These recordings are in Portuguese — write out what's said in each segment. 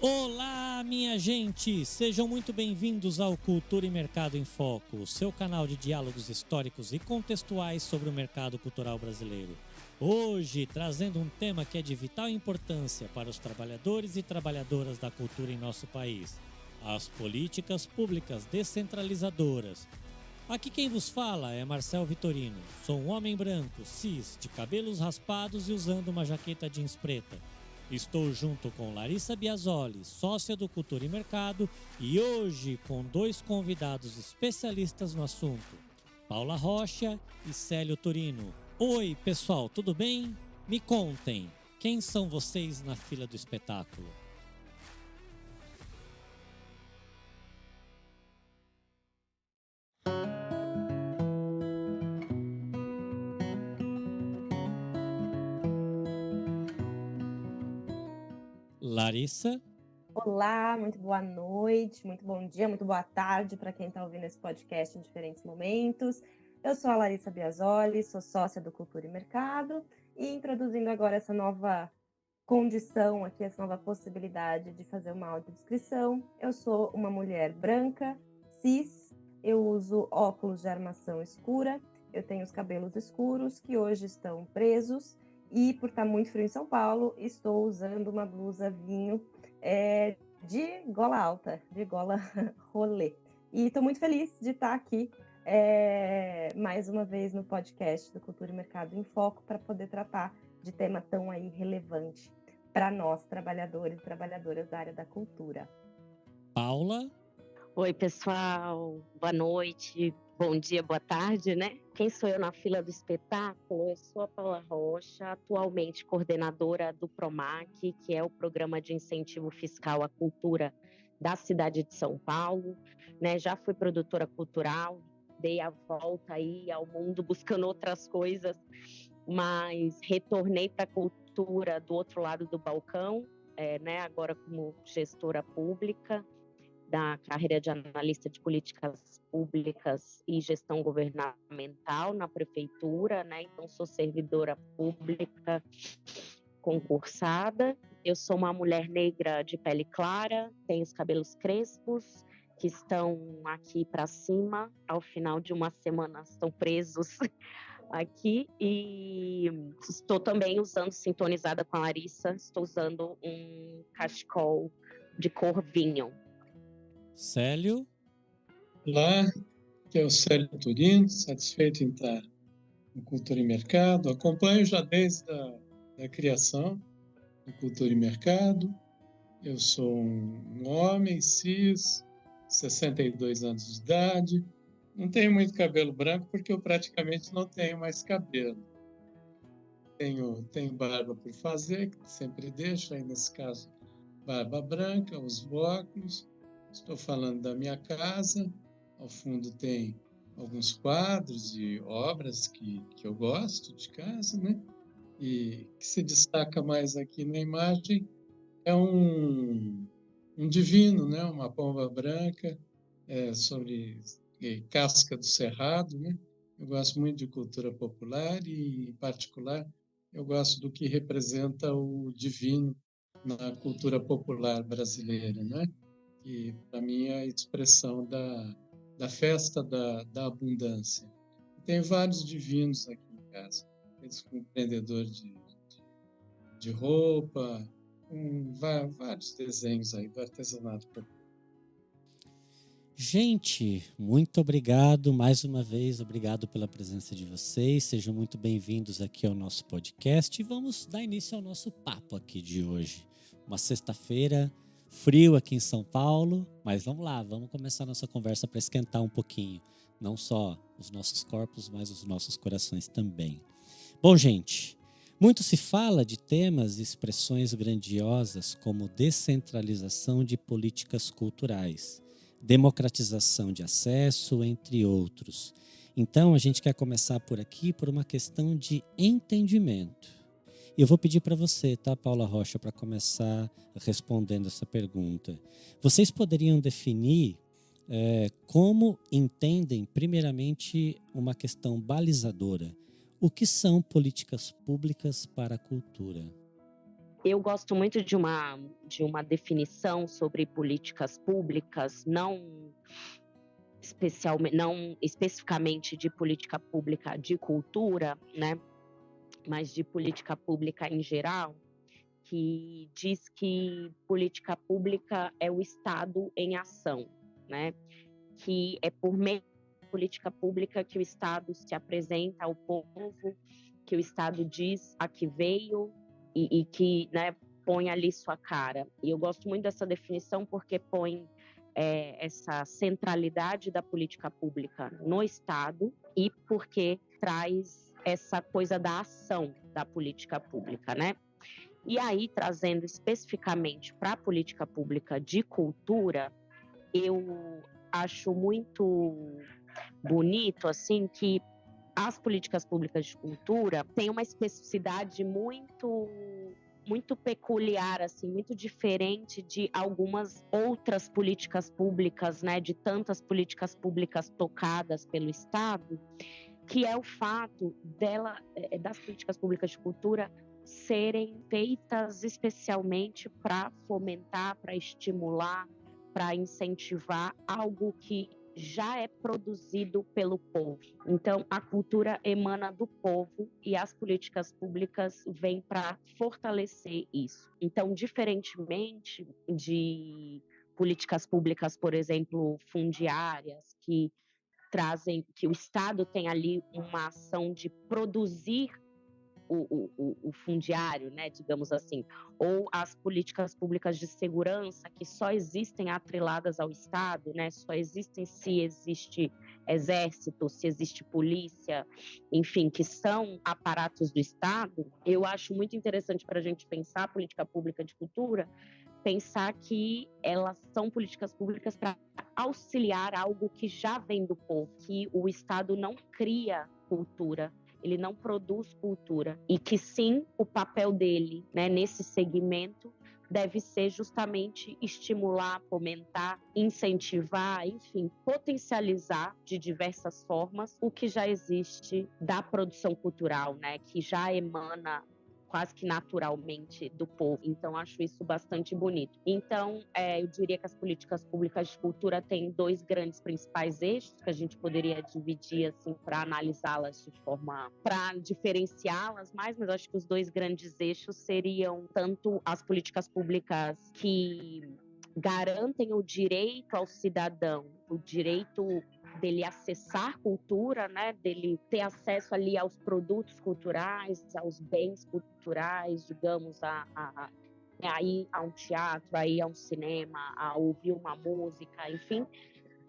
Olá, minha gente! Sejam muito bem-vindos ao Cultura e Mercado em Foco, o seu canal de diálogos históricos e contextuais sobre o mercado cultural brasileiro. Hoje, trazendo um tema que é de vital importância para os trabalhadores e trabalhadoras da cultura em nosso país: as políticas públicas descentralizadoras. Aqui quem vos fala é Marcel Vitorino. Sou um homem branco, cis, de cabelos raspados e usando uma jaqueta jeans preta. Estou junto com Larissa Biasoli, sócia do Cultura e Mercado, e hoje com dois convidados especialistas no assunto, Paula Rocha e Célio Turino. Oi, pessoal, tudo bem? Me contem, quem são vocês na fila do espetáculo? Larissa? Olá, muito boa noite, muito bom dia, muito boa tarde para quem está ouvindo esse podcast em diferentes momentos. Eu sou a Larissa Biasoli, sou sócia do Cultura e Mercado e introduzindo agora essa nova condição aqui, essa nova possibilidade de fazer uma audiodescrição. Eu sou uma mulher branca, cis, eu uso óculos de armação escura, eu tenho os cabelos escuros que hoje estão presos e por estar muito frio em São Paulo, estou usando uma blusa vinho de gola alta, de gola rolê. E estou muito feliz de estar aqui mais uma vez no podcast do Cultura e Mercado em Foco para poder tratar de tema tão aí relevante para nós, trabalhadores e trabalhadoras da área da cultura. Paula? Oi, pessoal. Boa noite, bom dia, boa tarde, né? Quem sou eu na fila do espetáculo? Eu sou a Paula Rocha, atualmente coordenadora do PROMAC, que é o Programa de Incentivo Fiscal à Cultura da cidade de São Paulo, né? Já fui produtora cultural, dei a volta aí ao mundo buscando outras coisas, mas retornei para a cultura do outro lado do balcão, né? Agora como gestora pública da carreira de analista de políticas públicas e gestão governamental na prefeitura, né? Então, sou servidora pública concursada. Eu sou uma mulher negra de pele clara, tenho os cabelos crespos, que estão aqui para cima, ao final de uma semana estão presos aqui, e estou também usando, sintonizada com a Larissa, estou usando um cachecol de cor vinho. Célio? Olá, aqui é o Célio Turino, satisfeito em estar no Cultura e Mercado. Acompanho já desde a criação do Cultura e Mercado. Eu sou um homem cis, 62 anos de idade. Não tenho muito cabelo branco porque eu praticamente não tenho mais cabelo. Tenho barba por fazer, que sempre deixo, aí nesse caso, barba branca, os óculos. Estou falando da minha casa. Ao fundo tem alguns quadros e obras que eu gosto de casa, né? E que se destaca mais aqui na imagem é um divino, né? Uma pomba branca sobre casca do cerrado, né? Eu gosto muito de cultura popular e, em particular, eu gosto do que representa o divino na cultura popular brasileira, né? Que, para mim, é a expressão da festa da abundância. Tem vários divinos aqui em casa, eles com prendedor de roupa, vários desenhos aí do artesanato popular. Gente, muito obrigado mais uma vez, obrigado pela presença de vocês, sejam muito bem-vindos aqui ao nosso podcast e vamos dar início ao nosso papo aqui de hoje. Uma sexta-feira, frio aqui em São Paulo, mas vamos lá, vamos começar a nossa conversa para esquentar um pouquinho, não só os nossos corpos, mas os nossos corações também. Bom, gente, muito se fala de temas e expressões grandiosas como descentralização de políticas culturais, democratização de acesso, entre outros. Então, a gente quer começar por aqui por uma questão de entendimento. E eu vou pedir para você, tá, Paula Rocha, para começar respondendo essa pergunta. Vocês poderiam definir como entendem, primeiramente, uma questão balizadora? O que são políticas públicas para a cultura? Eu gosto muito de uma definição sobre políticas públicas, não especificamente de política pública de cultura, né, mas de política pública em geral, que diz que política pública é o Estado em ação, né? Que é por meio da política pública que o Estado se apresenta ao povo, que o Estado diz a que veio e que, né, põe ali sua cara. E eu gosto muito dessa definição porque põe essa centralidade da política pública no Estado e porque traz essa coisa da ação da política pública, né? E aí, trazendo especificamente para a política pública de cultura, eu acho muito bonito, assim, que as políticas públicas de cultura têm uma especificidade muito peculiar, assim, muito diferente de algumas outras políticas públicas, né, de tantas políticas públicas tocadas pelo Estado, que é o fato das políticas públicas de cultura serem feitas especialmente para fomentar, para estimular, para incentivar algo que já é produzido pelo povo. Então, a cultura emana do povo e as políticas públicas vêm para fortalecer isso. Então, diferentemente de políticas públicas, por exemplo, fundiárias, que o Estado tem ali uma ação de produzir o fundiário, né, digamos assim, ou as políticas públicas de segurança que só existem atreladas ao Estado, né, só existem se existe exército, se existe polícia, enfim, que são aparatos do Estado. Eu acho muito interessante para a gente pensar a política pública de cultura, pensar que elas são políticas públicas para auxiliar algo que já vem do povo, que o Estado não cria cultura, ele não produz cultura, e que sim, o papel dele, né, nesse segmento deve ser justamente estimular, fomentar, incentivar, enfim, potencializar de diversas formas o que já existe da produção cultural, né, que já emana quase que naturalmente do povo. Então, acho isso bastante bonito. Então, eu diria que as políticas públicas de cultura têm dois grandes principais eixos que a gente poderia dividir assim para analisá-las de forma para diferenciá-las mais, mas acho que os dois grandes eixos seriam tanto as políticas públicas que garantem o direito ao cidadão, o direito dele acessar cultura, né, dele ter acesso ali aos produtos culturais, aos bens culturais, digamos, a ir a um teatro, a ir a um cinema, a ouvir uma música, enfim,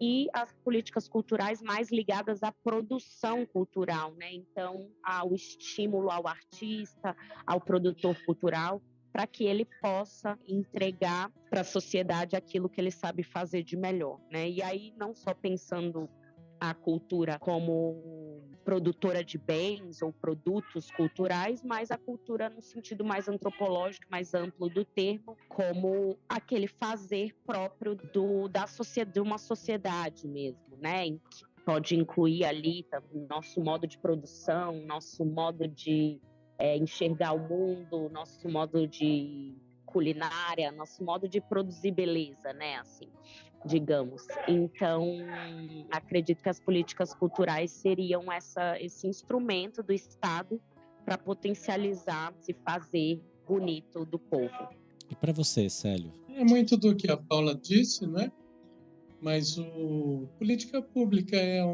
e as políticas culturais mais ligadas à produção cultural, né, então ao estímulo ao artista, ao produtor cultural, para que ele possa entregar para a sociedade aquilo que ele sabe fazer de melhor, né? E aí não só pensando a cultura como produtora de bens ou produtos culturais, mas a cultura no sentido mais antropológico, mais amplo do termo, como aquele fazer próprio de uma sociedade mesmo, né? Que pode incluir ali nosso modo de produção, nosso modo de enxergar o mundo, nosso modo de culinária, nosso modo de produzir beleza, né, assim, digamos. Então, acredito que as políticas culturais seriam esse instrumento do Estado para potencializar esse fazer bonito do povo. E para você, Célio? É muito do que a Paula disse, né? Mas política pública é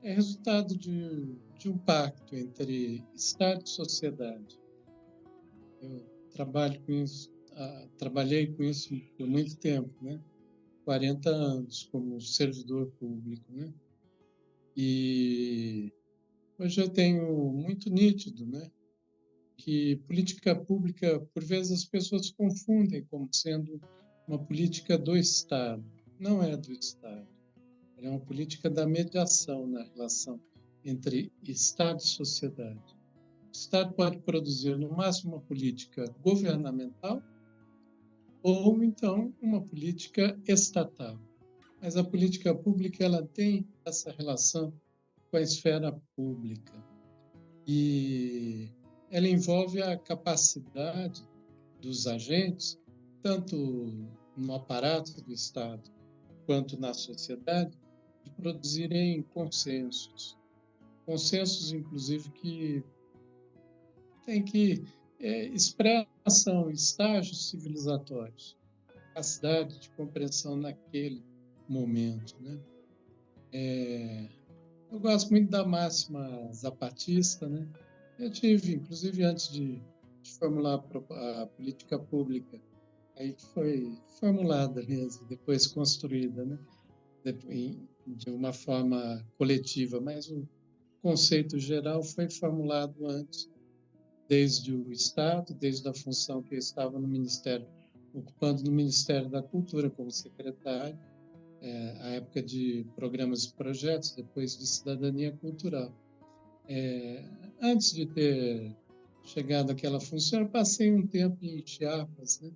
resultado de um pacto entre Estado e sociedade. Eu trabalho com isso, trabalhei com isso por muito tempo, né? 40 anos como servidor público, né? E hoje eu tenho muito nítido, né? Que política pública, por vezes as pessoas confundem como sendo uma política do Estado. Não é do Estado. É uma política da mediação na relação entre Estado e sociedade. O Estado pode produzir, no máximo, uma política governamental ou, então, uma política estatal. Mas a política pública ela tem essa relação com a esfera pública. E ela envolve a capacidade dos agentes, tanto no aparato do Estado quanto na sociedade, de produzirem consensos. Consensos, inclusive, que tem que expressam estágios civilizatórios, capacidade de compreensão naquele momento, né? Eu gosto muito da máxima zapatista, né? Eu tive, inclusive, antes de formular a política pública, aí que foi formulada mesmo, depois construída, né? De uma forma coletiva, mas o conceito geral foi formulado antes, desde o Estado, desde a função que eu estava no Ministério, ocupando no Ministério da Cultura como secretário, a época de programas e projetos, depois de cidadania cultural. Antes de ter chegado àquela função, eu passei um tempo em Chiapas, né?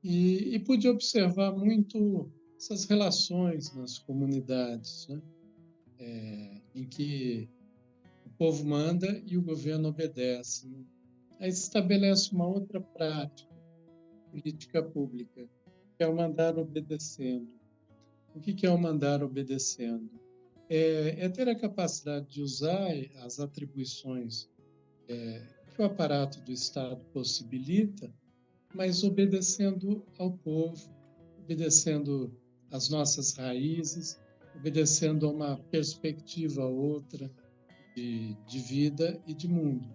E pude observar muito essas relações nas comunidades, né? Em que o povo manda e o governo obedece, né? Aí se estabelece uma outra prática, política pública, que é o mandar obedecendo. O que é o mandar obedecendo? É ter a capacidade de usar as atribuições que o aparato do Estado possibilita, mas obedecendo ao povo, obedecendo às nossas raízes, obedecendo a uma perspectiva outra de vida e de mundo.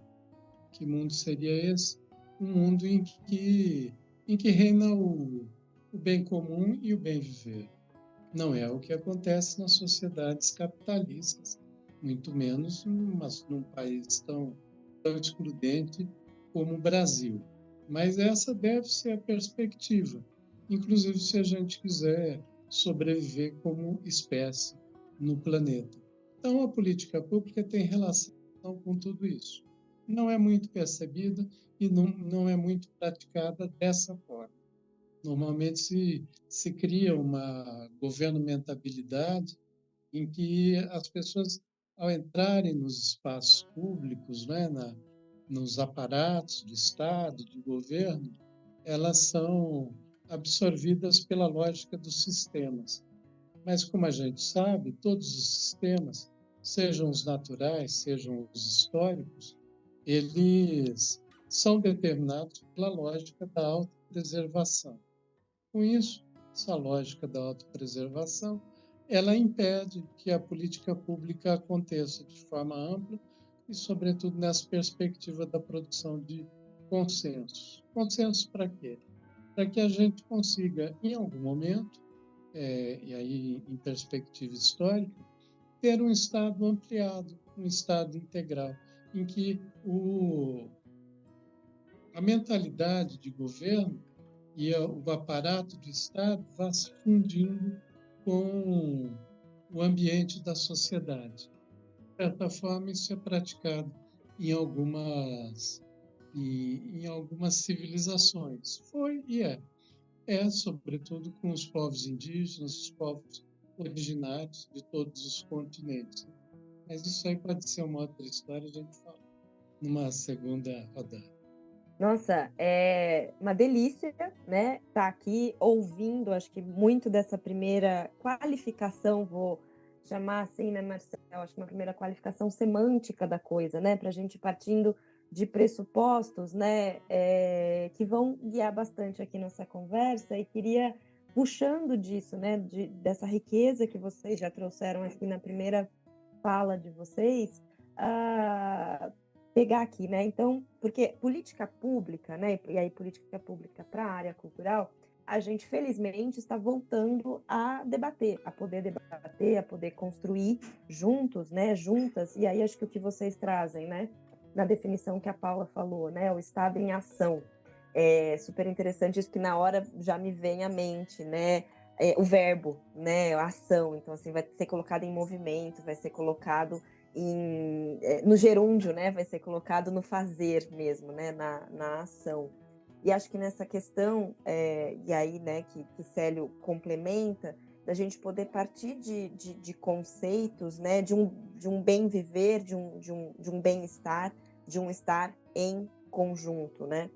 Que mundo seria esse? Um mundo em que reina o bem comum e o bem viver. Não é o que acontece nas sociedades capitalistas, muito menos num país tão excludente como o Brasil. Mas essa deve ser a perspectiva, inclusive se a gente quiser sobreviver como espécie no planeta. Então, a política pública tem relação com tudo isso. Não é muito percebida e não é muito praticada dessa forma. Normalmente se cria uma governamentabilidade em que as pessoas, ao entrarem nos espaços públicos, né, nos aparatos do Estado, do governo, elas são absorvidas pela lógica dos sistemas. Mas, como a gente sabe, todos os sistemas, sejam os naturais, sejam os históricos, eles são determinados pela lógica da autopreservação. Com isso, essa lógica da autopreservação, ela impede que a política pública aconteça de forma ampla e, sobretudo, nessa perspectiva da produção de consensos. Consensos para quê? Para que a gente consiga, em algum momento, e aí em perspectiva histórica, ter um Estado ampliado, um Estado integral, em que a mentalidade de governo e o aparato do Estado vá se fundindo com o ambiente da sociedade. De certa forma, isso é praticado em algumas civilizações. Foi e é. Sobretudo com os povos indígenas, os povos originários de todos os continentes. Mas isso aí pode ser uma outra história, a gente fala numa segunda rodada. Nossa, é uma delícia, né, estar aqui ouvindo, acho que muito dessa primeira qualificação, vou chamar assim, né, Marcelo? Acho que uma primeira qualificação semântica da coisa, né, para a gente partindo de pressupostos, né, que vão guiar bastante aqui nossa conversa, e queria, puxando disso, né, dessa riqueza que vocês já trouxeram aqui na primeira fala de vocês, pegar aqui, né? Então, porque política pública, né? E aí política pública para a área cultural, a gente felizmente está voltando a debater, a poder construir juntos, né? Juntas. E aí acho que o que vocês trazem, né? Na definição que a Paula falou, né? O Estado em ação. É super interessante isso, que na hora já me vem à mente, né? O verbo, né? A ação. Então, assim, vai ser colocado em movimento, vai ser colocado no gerúndio, né? Vai ser colocado no fazer mesmo, né? Na ação. E acho que nessa questão, e aí, né, que Célio complementa, da gente poder partir de conceitos, né? De um bem viver, de um bem-estar, de um estar em conjunto, né?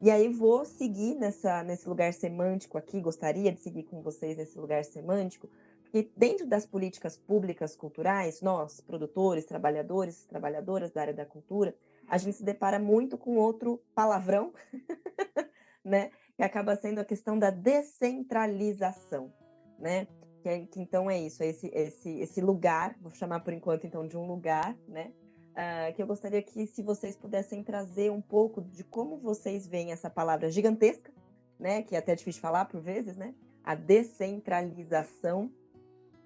E aí vou seguir nesse lugar semântico aqui, gostaria de seguir com vocês nesse lugar semântico, porque dentro das políticas públicas culturais, nós, produtores, trabalhadores, trabalhadoras da área da cultura, a gente se depara muito com outro palavrão, né, que acaba sendo a questão da descentralização, né? Que então é isso, é esse lugar, vou chamar por enquanto então de um lugar, né? Que eu gostaria que, se vocês pudessem trazer um pouco de como vocês veem essa palavra gigantesca, né? Que é até difícil de falar por vezes, né? A descentralização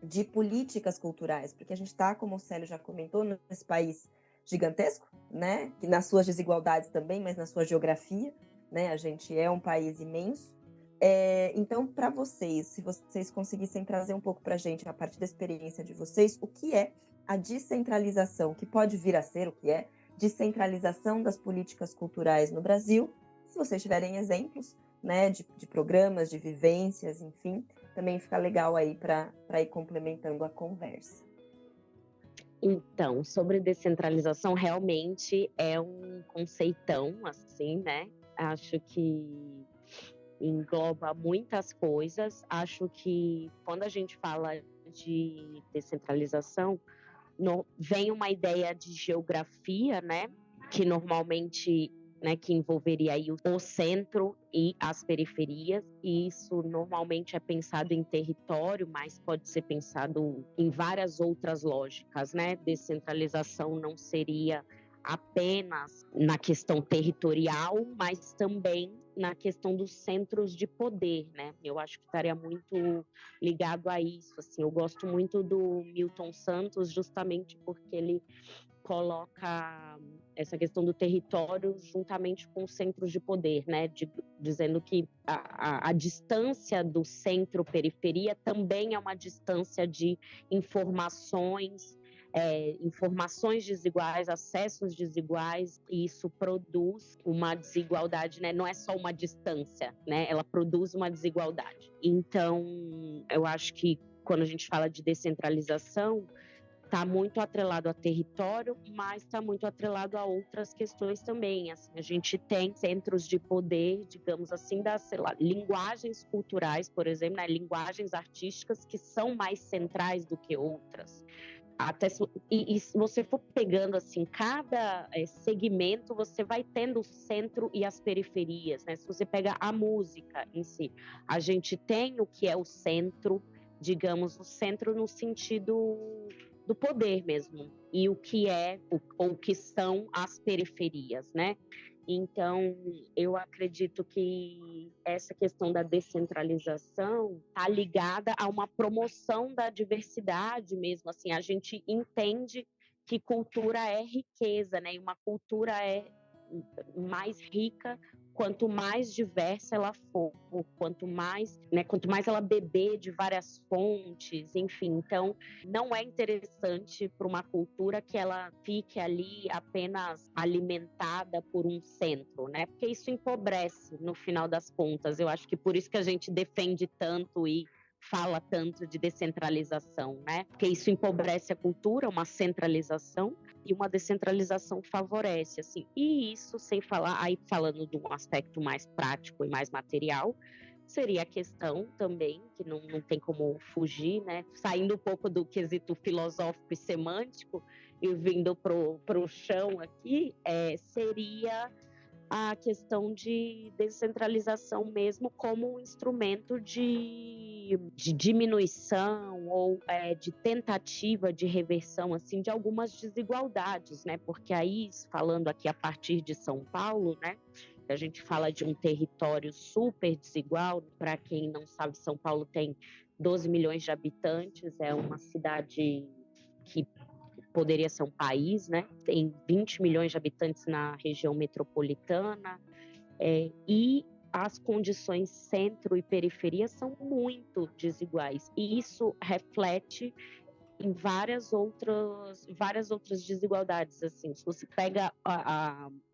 de políticas culturais, porque a gente está, como o Célio já comentou, nesse país gigantesco, né? Que nas suas desigualdades também, mas na sua geografia, né? A gente é um país imenso. Então, para vocês, se vocês conseguissem trazer um pouco para a gente, a partir da experiência de vocês, o que é a descentralização, que pode vir a ser o que é descentralização das políticas culturais no Brasil, se vocês tiverem exemplos, né, de programas, de vivências, enfim, também fica legal aí para ir complementando a conversa. Então, sobre descentralização, realmente é um conceitão, assim, né? Acho que engloba muitas coisas. Acho que quando a gente fala de descentralização, vem uma ideia de geografia, né? Que normalmente, né, que envolveria aí o centro e as periferias, e isso normalmente é pensado em território, mas pode ser pensado em várias outras lógicas, né? Descentralização não seria apenas na questão territorial, mas também na questão dos centros de poder, né? Eu acho que estaria muito ligado a isso, assim. Eu gosto muito do Milton Santos, justamente porque ele coloca essa questão do território juntamente com os centros de poder, né? Dizendo que a distância do centro-periferia também é uma distância de informações, informações desiguais, acessos desiguais, e isso produz uma desigualdade, né? Não é só uma distância, né? Ela produz uma desigualdade. Então, eu acho que quando a gente fala de descentralização, está muito atrelado a território, mas está muito atrelado a outras questões também. Assim, a gente tem centros de poder, digamos assim, das, sei lá, linguagens culturais, por exemplo, né, linguagens artísticas que são mais centrais do que outras. E se você for pegando assim cada segmento, você vai tendo o centro e as periferias, né? Se você pega a música em si, a gente tem o que é o centro, digamos, o centro no sentido do poder mesmo, e o que é ou que são as periferias, né? Então, eu acredito que essa questão da descentralização está ligada a uma promoção da diversidade mesmo. Assim, a gente entende que cultura é riqueza, né? E uma cultura é mais rica quanto mais diversa ela for, quanto mais ela beber de várias fontes, enfim. Então, não é interessante para uma cultura que ela fique ali apenas alimentada por um centro, né? Porque isso empobrece no final das contas. Eu acho que por isso que a gente defende tanto e fala tanto de descentralização, né? Porque isso empobrece a cultura, uma centralização, e uma descentralização favorece, assim. E isso sem falar, aí falando de um aspecto mais prático e mais material, seria a questão também, que não tem como fugir, né? Saindo um pouco do quesito filosófico e semântico e vindo pro chão aqui, seria a questão de descentralização mesmo como um instrumento de diminuição ou de tentativa de reversão assim de algumas desigualdades, né? Porque aí, falando aqui a partir de São Paulo, né? A gente fala de um território super desigual. Para quem não sabe, São Paulo tem 12 milhões de habitantes, é uma cidade que poderia ser um país, né? Tem 20 milhões de habitantes na região metropolitana, e as condições centro e periferia são muito desiguais, e isso reflete em várias outras desigualdades. Assim, se você pega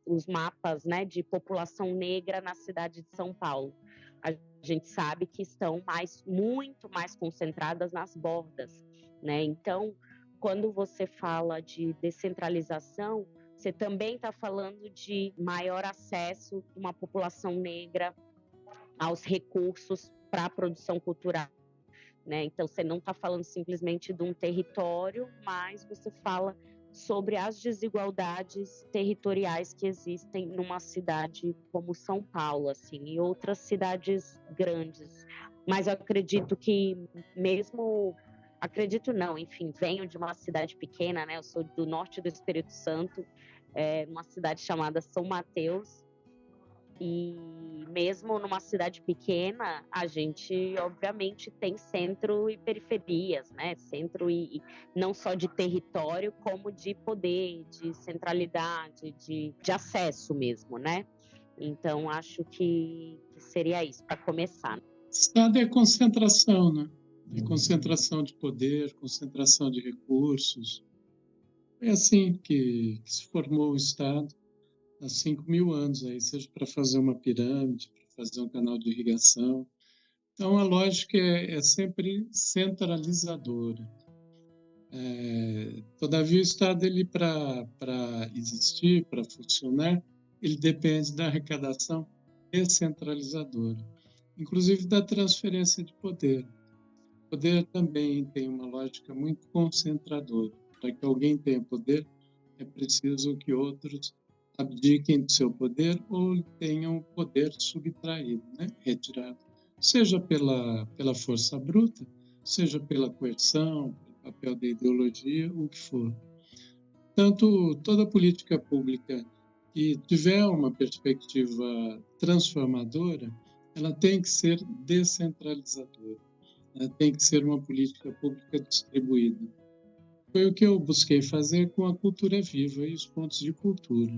os mapas, né, de população negra na cidade de São Paulo, a gente sabe que estão muito mais concentradas nas bordas, né? Então, quando você fala de descentralização, você também está falando de maior acesso de uma população negra aos recursos para a produção cultural, né? Então, você não está falando simplesmente de um território, mas você fala sobre as desigualdades territoriais que existem numa cidade como São Paulo, assim, e outras cidades grandes. Mas eu acredito que mesmo... Acredito não, enfim, venho de uma cidade pequena, né? Eu sou do norte do Espírito Santo, uma cidade chamada São Mateus, e mesmo numa cidade pequena, a gente, obviamente, tem centro e periferias, né? Centro e não só de território, como de poder, de centralidade, de acesso mesmo, né? Então, acho que seria isso, para começar. Estado é concentração, né? É concentração de poder, concentração de recursos. É assim que se formou o Estado há 5.000 anos, aí, seja para fazer uma pirâmide, para fazer um canal de irrigação. Então, a lógica é sempre centralizadora. Todavia, o Estado, para existir, para funcionar, ele depende da arrecadação descentralizadora, inclusive da transferência de poder. O poder também tem uma lógica muito concentradora. Para que alguém tenha poder, é preciso que outros abdiquem do seu poder ou tenham o poder subtraído, né? Retirado, seja pela força bruta, seja pela coerção, pelo papel da ideologia, o que for. Tanto toda política pública que tiver uma perspectiva transformadora, ela tem que ser descentralizadora, ela tem que ser uma política pública distribuída. Foi o que eu busquei fazer com a Cultura Viva e os pontos de cultura.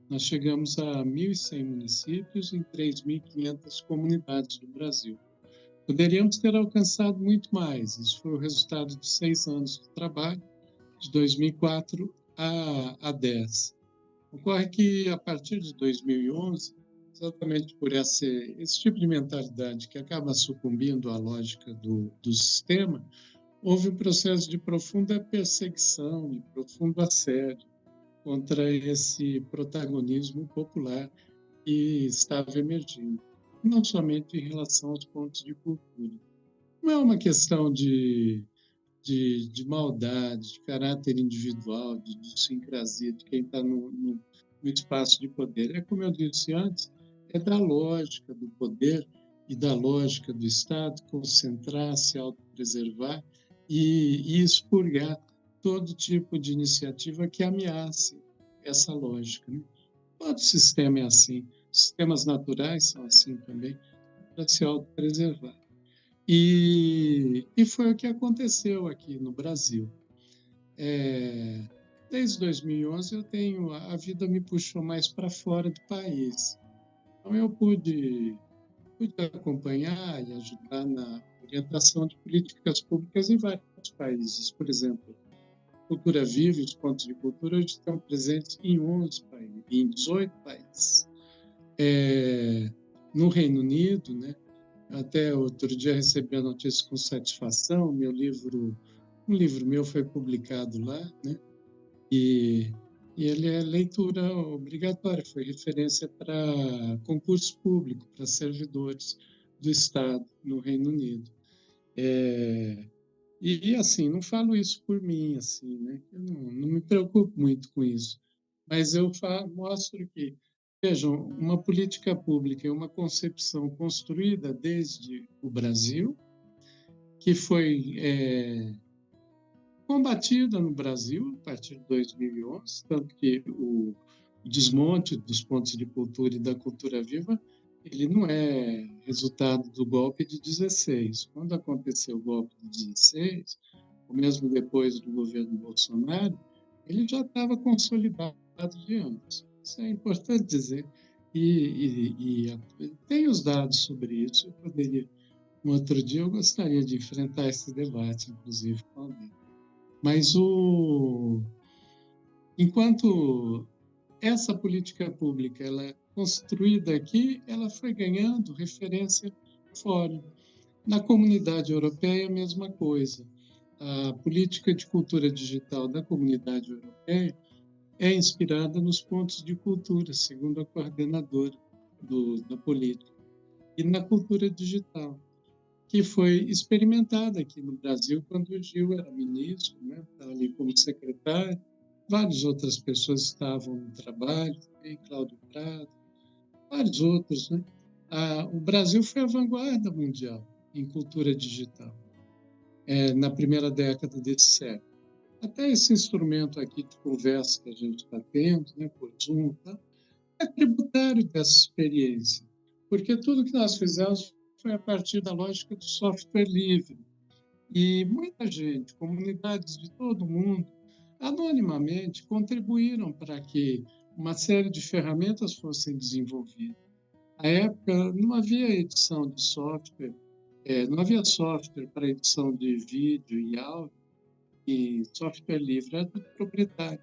Nós chegamos a 1.100 municípios em 3.500 comunidades do Brasil. Poderíamos ter alcançado muito mais. Isso foi o resultado de 6 anos de trabalho, de 2004 a 10. Ocorre que, a partir de 2011, exatamente por esse tipo de mentalidade que acaba sucumbindo à lógica do sistema, houve um processo de profunda perseguição e profundo assédio contra esse protagonismo popular que estava emergindo, não somente em relação aos pontos de cultura. Não é uma questão de maldade, de caráter individual, de idiosincrasia de quem está no espaço de poder. É como eu disse antes, é da lógica do poder e da lógica do Estado concentrar, se autopreservar e expurgar todo tipo de iniciativa que ameace essa lógica, né? Todo sistema é assim, sistemas naturais são assim também, para se autopreservar. E foi o que aconteceu aqui no Brasil. Desde 2011, a vida me puxou mais para fora do país. Então, eu pude acompanhar e ajudar na orientação de políticas públicas em vários países. Por exemplo, Cultura Viva e os pontos de cultura hoje estão presentes em 11 países, em 18 países. No Reino Unido, né? Até outro dia recebi a notícia com satisfação, um livro meu foi publicado lá, né? E ele é leitura obrigatória, foi referência para concurso público, para servidores do Estado no Reino Unido. E assim, não falo isso por mim, assim, né? Eu não me preocupo muito com isso, mas eu mostro que, vejam, uma política pública é uma concepção construída desde o Brasil, que foi combatida no Brasil a partir de 2011, tanto que o desmonte dos pontos de cultura e da cultura viva, ele não é resultado do golpe de 16. Quando aconteceu o golpe de 16, ou mesmo depois do governo Bolsonaro, ele já estava consolidado de antes. Isso é importante dizer. E tem os dados sobre isso. Eu poderia, um outro dia, eu gostaria de enfrentar esse debate, inclusive, com alguém. Mas enquanto essa política pública ela é construída aqui, ela foi ganhando referência fora. Na comunidade europeia, a mesma coisa. A política de cultura digital da comunidade europeia é inspirada nos pontos de cultura, segundo a coordenadora da política, e na cultura digital, que foi experimentada aqui no Brasil quando o Gil era ministro, né? Estava ali como secretário, várias outras pessoas estavam no trabalho, também Cláudio Prado, vários outros, né? O Brasil foi a vanguarda mundial em cultura digital, na primeira década desse século. Até esse instrumento aqui de conversa que a gente está tendo, né, por Zoom, tá, é tributário dessa experiência, porque tudo que nós fizemos foi a partir da lógica do software livre. E muita gente, comunidades de todo mundo, anonimamente contribuíram para que uma série de ferramentas fossem desenvolvidas. Na época, não havia edição de software, não havia software para edição de vídeo e áudio, e software livre era do proprietário.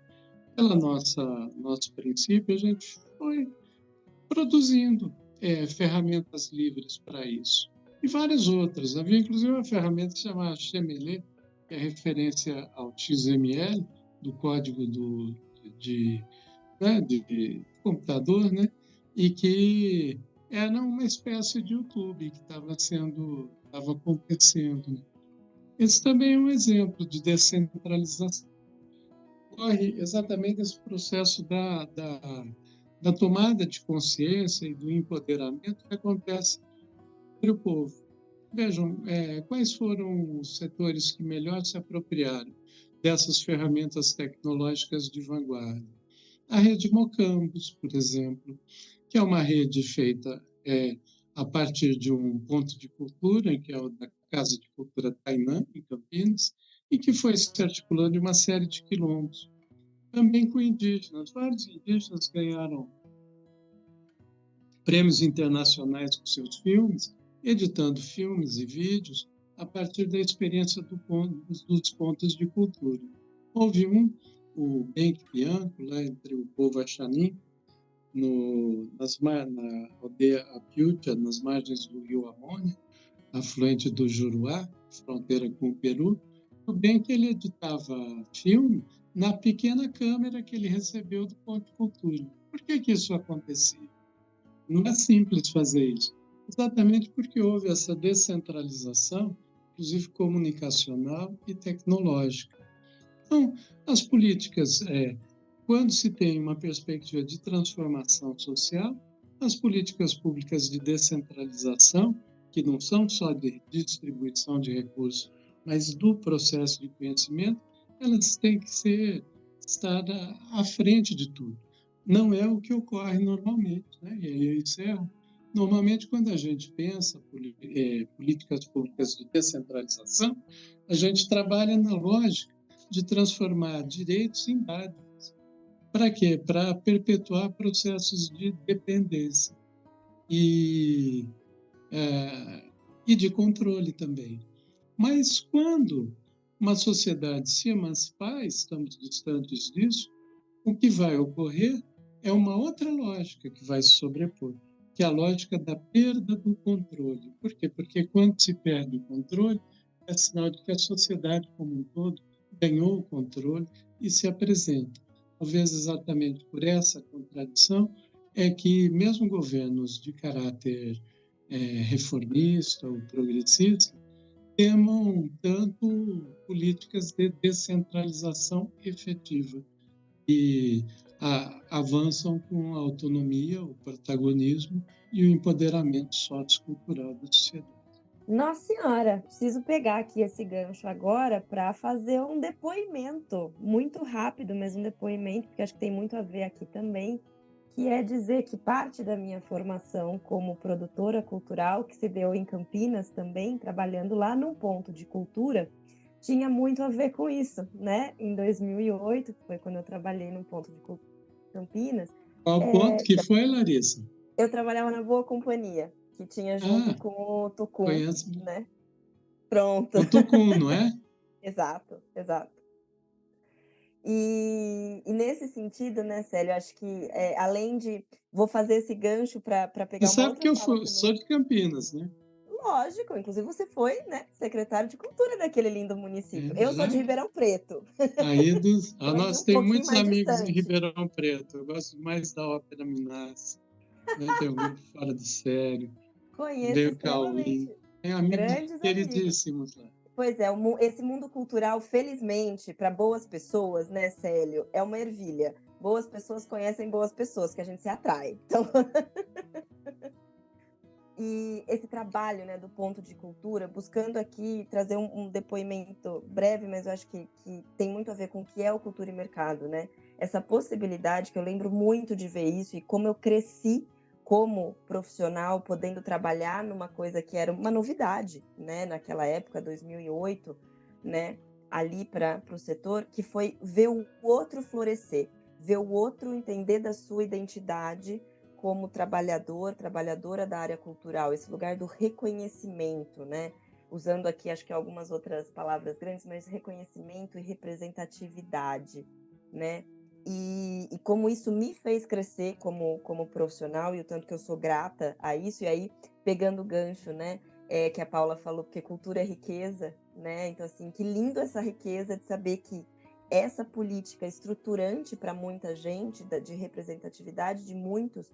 Pela nosso princípio, a gente foi produzindo ferramentas livres para isso. E várias outras. Havia, inclusive, uma ferramenta chamada Chemelé, que é referência ao XML, do código de computador, né? E que era uma espécie de YouTube que estava acontecendo. Né? Esse também é um exemplo de descentralização. Ocorre exatamente esse processo da tomada de consciência e do empoderamento que acontece entre o povo. Vejam, quais foram os setores que melhor se apropriaram dessas ferramentas tecnológicas de vanguarda? A rede Mocambos, por exemplo, que é uma rede feita a partir de um ponto de cultura, que é o da Casa de Cultura Tainã, em Campinas, e que foi se articulando em uma série de quilombos, também com indígenas. Vários indígenas ganharam prêmios internacionais com seus filmes, editando filmes e vídeos a partir da experiência dos pontos de cultura. Houve o Benque Bianco, lá entre o povo Axanim, na aldeia Apiútia, nas margens do rio Amônia, afluente do Juruá, fronteira com o Peru. O Benque ele editava filme na pequena câmera que ele recebeu do Ponto de Cultura. Por que isso acontecia? Não é simples fazer isso. Exatamente porque houve essa descentralização, inclusive comunicacional e tecnológica. Então, as políticas, quando se tem uma perspectiva de transformação social, as políticas públicas de descentralização, que não são só de distribuição de recursos, mas do processo de conhecimento, elas têm que estar à frente de tudo. Não é o que ocorre normalmente, né? E aí eu encerro. Normalmente, quando a gente pensa políticas públicas de descentralização, a gente trabalha na lógica de transformar direitos em dádivas. Para quê? Para perpetuar processos de dependência e de controle também. Mas quando uma sociedade se emancipar, estamos distantes disso, o que vai ocorrer é uma outra lógica que vai se sobrepor, que é a lógica da perda do controle. Por quê? Porque quando se perde o controle, é sinal de que a sociedade como um todo ganhou o controle e se apresenta. Talvez exatamente por essa contradição é que mesmo governos de caráter reformista ou progressista temam tanto políticas de descentralização efetiva e avançam com a autonomia, o protagonismo e o empoderamento sociocultural da sociedade. Nossa Senhora, preciso pegar aqui esse gancho agora para fazer um depoimento, muito rápido, mas um depoimento, porque acho que tem muito a ver aqui também, que é dizer que parte da minha formação como produtora cultural, que se deu em Campinas também, trabalhando lá num ponto de cultura, tinha muito a ver com isso, né? Em 2008, que foi quando eu trabalhei num ponto de cultura em Campinas. Qual ponto que foi, Larissa? Eu trabalhava na Boa Companhia, que tinha junto com o Tucum, conheço. né? Pronto. O Tucum, não é? Exato, exato. E nesse sentido, né, Célio, acho que além de... Vou fazer esse gancho para pegar Você uma sabe outra que eu fala sou de Campinas, né? Lógico, inclusive você foi, né, secretário de cultura daquele lindo município. Eu sou de Já Ribeirão Preto, hoje nós um temos pouquinho muitos mais amigos em distante. Ribeirão Preto. Eu gosto mais da Ópera Minas, né? Tem o grupo Fora do Sério, Conheço veio o extremamente, Cauim. Tem amigos grandes amigos. queridíssimos lá. Pois é, esse mundo cultural, felizmente, para boas pessoas, né, Célio, é uma ervilha. Boas pessoas conhecem boas pessoas, que a gente se atrai. Então, e esse trabalho, né, do ponto de cultura, buscando aqui trazer um depoimento breve, mas eu acho que tem muito a ver com o que é o cultura e mercado, né? Essa possibilidade que eu lembro muito de ver isso e como eu cresci como profissional, podendo trabalhar numa coisa que era uma novidade, né, naquela época, 2008, né, ali para o setor, que foi ver o outro florescer, ver o outro entender da sua identidade como trabalhador, trabalhadora da área cultural, esse lugar do reconhecimento, né? Usando aqui, acho que algumas outras palavras grandes, mas reconhecimento e representatividade, né? E como isso me fez crescer como profissional, e o tanto que eu sou grata a isso, e aí, pegando o gancho, né? Que a Paula falou, porque cultura é riqueza, né? Então, assim, que lindo essa riqueza de saber que essa política estruturante para muita gente, de representatividade de muitas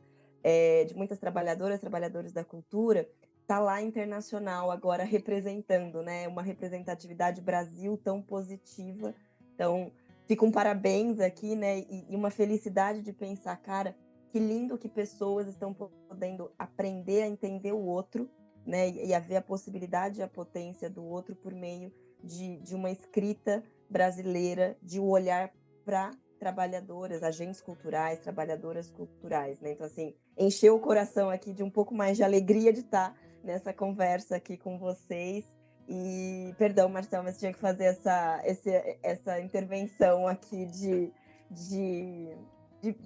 trabalhadoras, trabalhadores da cultura, está lá internacional agora representando, né? Uma representatividade Brasil tão positiva. Então, fica um parabéns aqui, né? E uma felicidade de pensar, cara, que lindo que pessoas estão podendo aprender a entender o outro, né? E a ver a possibilidade e a potência do outro por meio de uma escrita brasileira, de um olhar para trabalhadoras, agentes culturais, trabalhadoras culturais, né? Então, assim, encheu o coração aqui de um pouco mais de alegria de estar nessa conversa aqui com vocês. E, perdão, Marcelo, mas tinha que fazer essa intervenção aqui de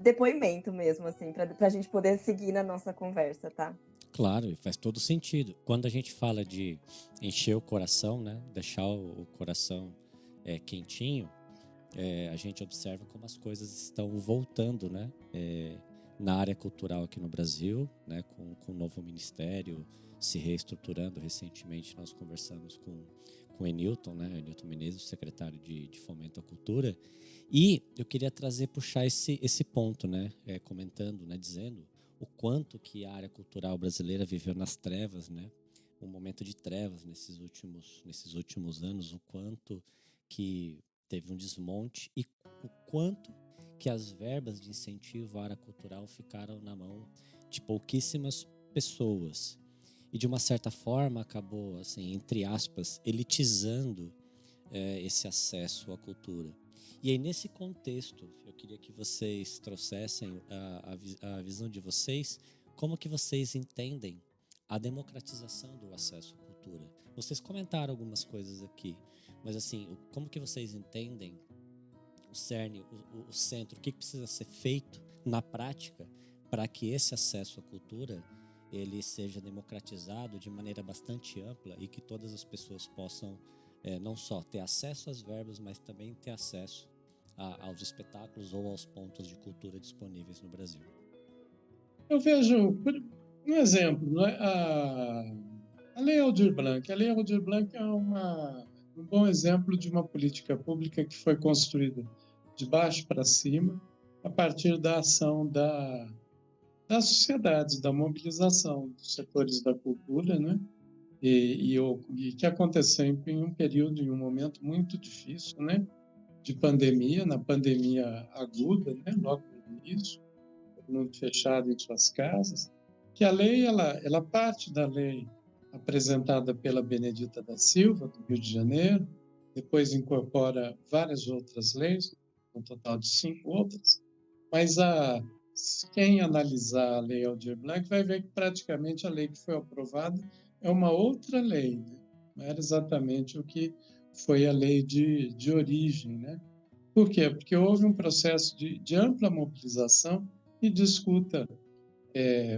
depoimento mesmo, assim, para a gente poder seguir na nossa conversa, tá? Claro, e faz todo sentido. Quando a gente fala de encher o coração, né, deixar o coração quentinho, a gente observa como as coisas estão voltando, né, na área cultural aqui no Brasil, né, com o novo ministério se reestruturando. Recentemente nós conversamos com o Enilton, né, Enilton Menezes, secretário de Fomento à Cultura, e eu queria puxar esse ponto, né, comentando, né, dizendo o quanto que a área cultural brasileira viveu nas trevas, né, um momento de trevas nesses últimos anos, o quanto que teve um desmonte e o quanto que as verbas de incentivo à área cultural ficaram na mão de pouquíssimas pessoas. E de uma certa forma acabou, assim, entre aspas, elitizando esse acesso à cultura. E aí, nesse contexto, eu queria que vocês trouxessem a visão de vocês, como que vocês entendem a democratização do acesso à cultura. Vocês comentaram algumas coisas aqui, mas assim, como que vocês entendem o cerne, o centro, o que precisa ser feito na prática para que esse acesso à cultura ele seja democratizado de maneira bastante ampla e que todas as pessoas possam não só ter acesso às verbas, mas também ter acesso aos espetáculos ou aos pontos de cultura disponíveis no Brasil. Eu vejo um exemplo, não é? A Lei Aldir Blanc. A Lei Aldir Blanc é um bom exemplo de uma política pública que foi construída de baixo para cima, a partir da ação das sociedades, da mobilização dos setores da cultura, né? E que aconteceu em um período, em um momento muito difícil, né? De pandemia, na pandemia aguda, né? Logo no início, todo mundo fechado em suas casas, que a lei, ela parte da lei apresentada pela Benedita da Silva, do Rio de Janeiro, depois incorpora várias outras leis, um total de 5 outras, mas quem analisar a Lei Aldir Blanc vai ver que praticamente a lei que foi aprovada é uma outra lei, né? Não era exatamente o que foi a lei de origem, né? Por quê? Porque houve um processo de ampla mobilização e disputa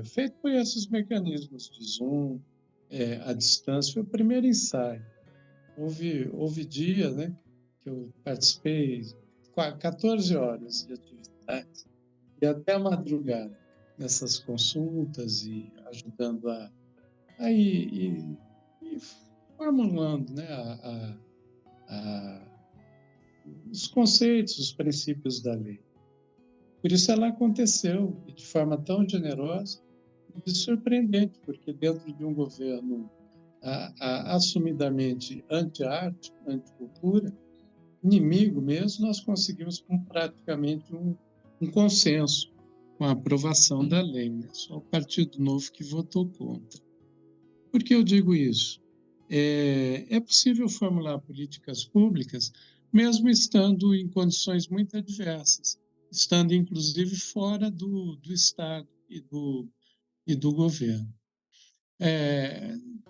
feito por esses mecanismos de Zoom, à distância. Foi o primeiro ensaio. Houve dias, né, que eu participei 14 horas de atividades e até a madrugada nessas consultas e ajudando a ir formulando, né, os conceitos, os princípios da lei. Por isso ela aconteceu e de forma tão generosa e surpreendente, porque dentro de um governo assumidamente anti-arte, anti-cultura, inimigo mesmo, nós conseguimos praticamente um consenso com a aprovação da lei, né? Só o Partido Novo que votou contra. Por que eu digo isso? É possível formular políticas públicas mesmo estando em condições muito adversas, estando inclusive fora do Estado e do governo.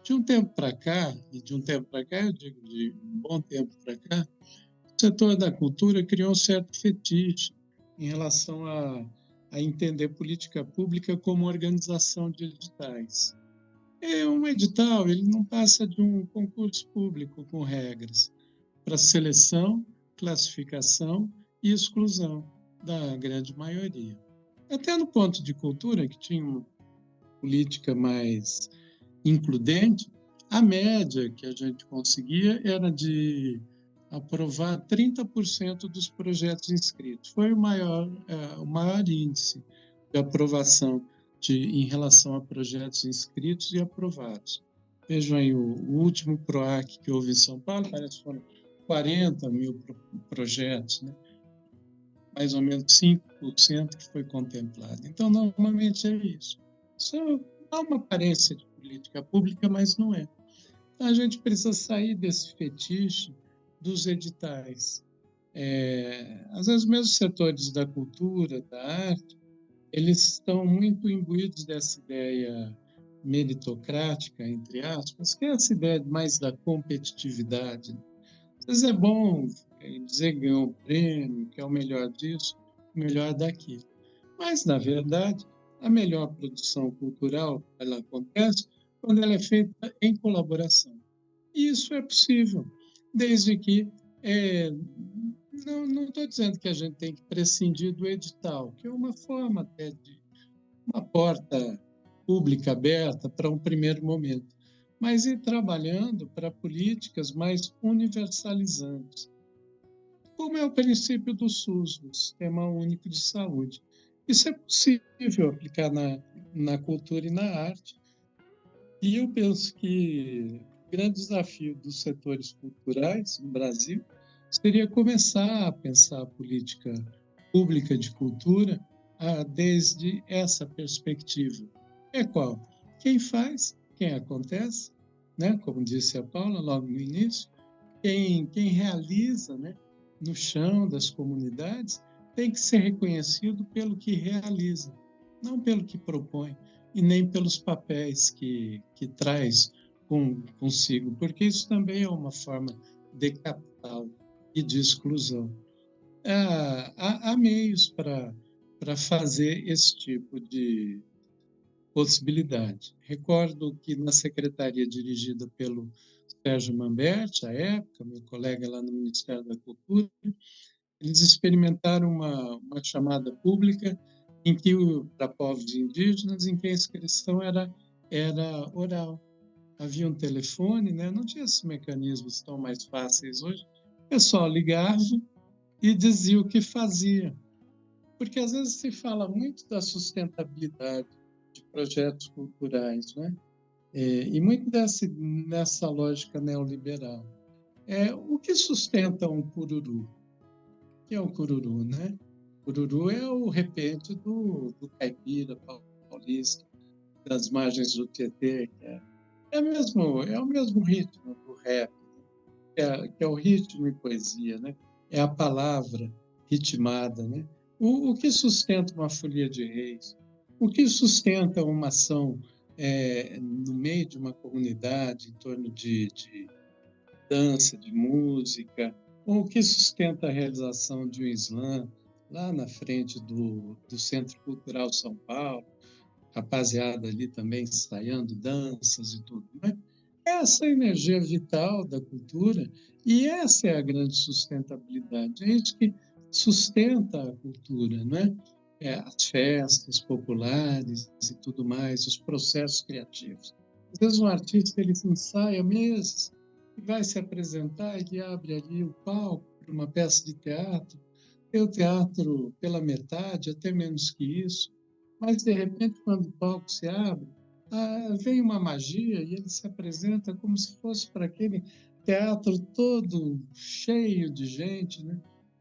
De um tempo para cá, eu digo de um bom tempo para cá, o setor da cultura criou um certo fetiche em relação a entender política pública como organização de editais. Um edital, ele não passa de um concurso público com regras para seleção, classificação e exclusão da grande maioria. Até no ponto de cultura, que tinha uma política mais includente, a média que a gente conseguia era de aprovar 30% dos projetos inscritos. Foi o maior índice de aprovação em relação a projetos inscritos e aprovados. Vejam aí, o último PROAC que houve em São Paulo, parece que foram 40 mil projetos, né? Mais ou menos 5% que foi contemplado. Então, normalmente é isso. Só dá uma aparência de política pública, mas não é. Então, a gente precisa sair desse fetiche dos editais. Às vezes, mesmo setores da cultura, da arte, eles estão muito imbuídos dessa ideia meritocrática, entre aspas, que é essa ideia mais da competitividade. Às vezes é bom dizer que ganhou um prêmio, que é o melhor disso, o melhor daquilo. Mas, na verdade, a melhor produção cultural ela acontece quando ela é feita em colaboração. E isso é possível, desde que não estou dizendo que a gente tem que prescindir do edital, que é uma forma até de uma porta pública aberta para um primeiro momento, mas ir trabalhando para políticas mais universalizantes, como é o princípio do SUS, do Sistema Único de Saúde. Isso é possível aplicar na cultura e na arte. E eu penso que o grande desafio dos setores culturais no Brasil seria começar a pensar a política pública de cultura desde essa perspectiva. É qual? Quem faz, quem acontece, né? Como disse a Paula logo no início, quem realiza, né? No chão das comunidades, tem que ser reconhecido pelo que realiza, não pelo que propõe, e nem pelos papéis que traz consigo, porque isso também é uma forma de capital e de exclusão. Há meios para fazer esse tipo de possibilidade. Recordo que na secretaria dirigida pelo Sérgio Mamberti, à época, meu colega lá no Ministério da Cultura, eles experimentaram uma chamada pública para povos indígenas, em que a inscrição era oral. Havia um telefone, né? Não tinha esses mecanismos tão mais fáceis hoje. O pessoal ligava e dizia o que fazia. Porque às vezes se fala muito da sustentabilidade de projetos culturais, né? E muito nessa lógica neoliberal. O que sustenta um cururu? O que é o cururu, né? O cururu é o repente do caipira paulista, das margens do Tietê, que é o mesmo ritmo do rap, que é o ritmo e poesia, né? É a palavra ritmada, né? O que sustenta uma folia de reis? O que sustenta uma ação no meio de uma comunidade, em torno de dança, de música? Ou o que sustenta a realização de um slam lá na frente do Centro Cultural São Paulo? Rapaziada ali também ensaiando danças e tudo, né? Essa energia vital da cultura, e essa é a grande sustentabilidade. É isso que sustenta a cultura, não é? As festas populares e tudo mais, os processos criativos. Às vezes um artista ele ensaia meses vai se apresentar, ele abre ali o palco para uma peça de teatro, tem o teatro pela metade, até menos que isso, mas, de repente, quando o palco se abre, vem uma magia e ele se apresenta como se fosse para aquele teatro todo cheio de gente, né?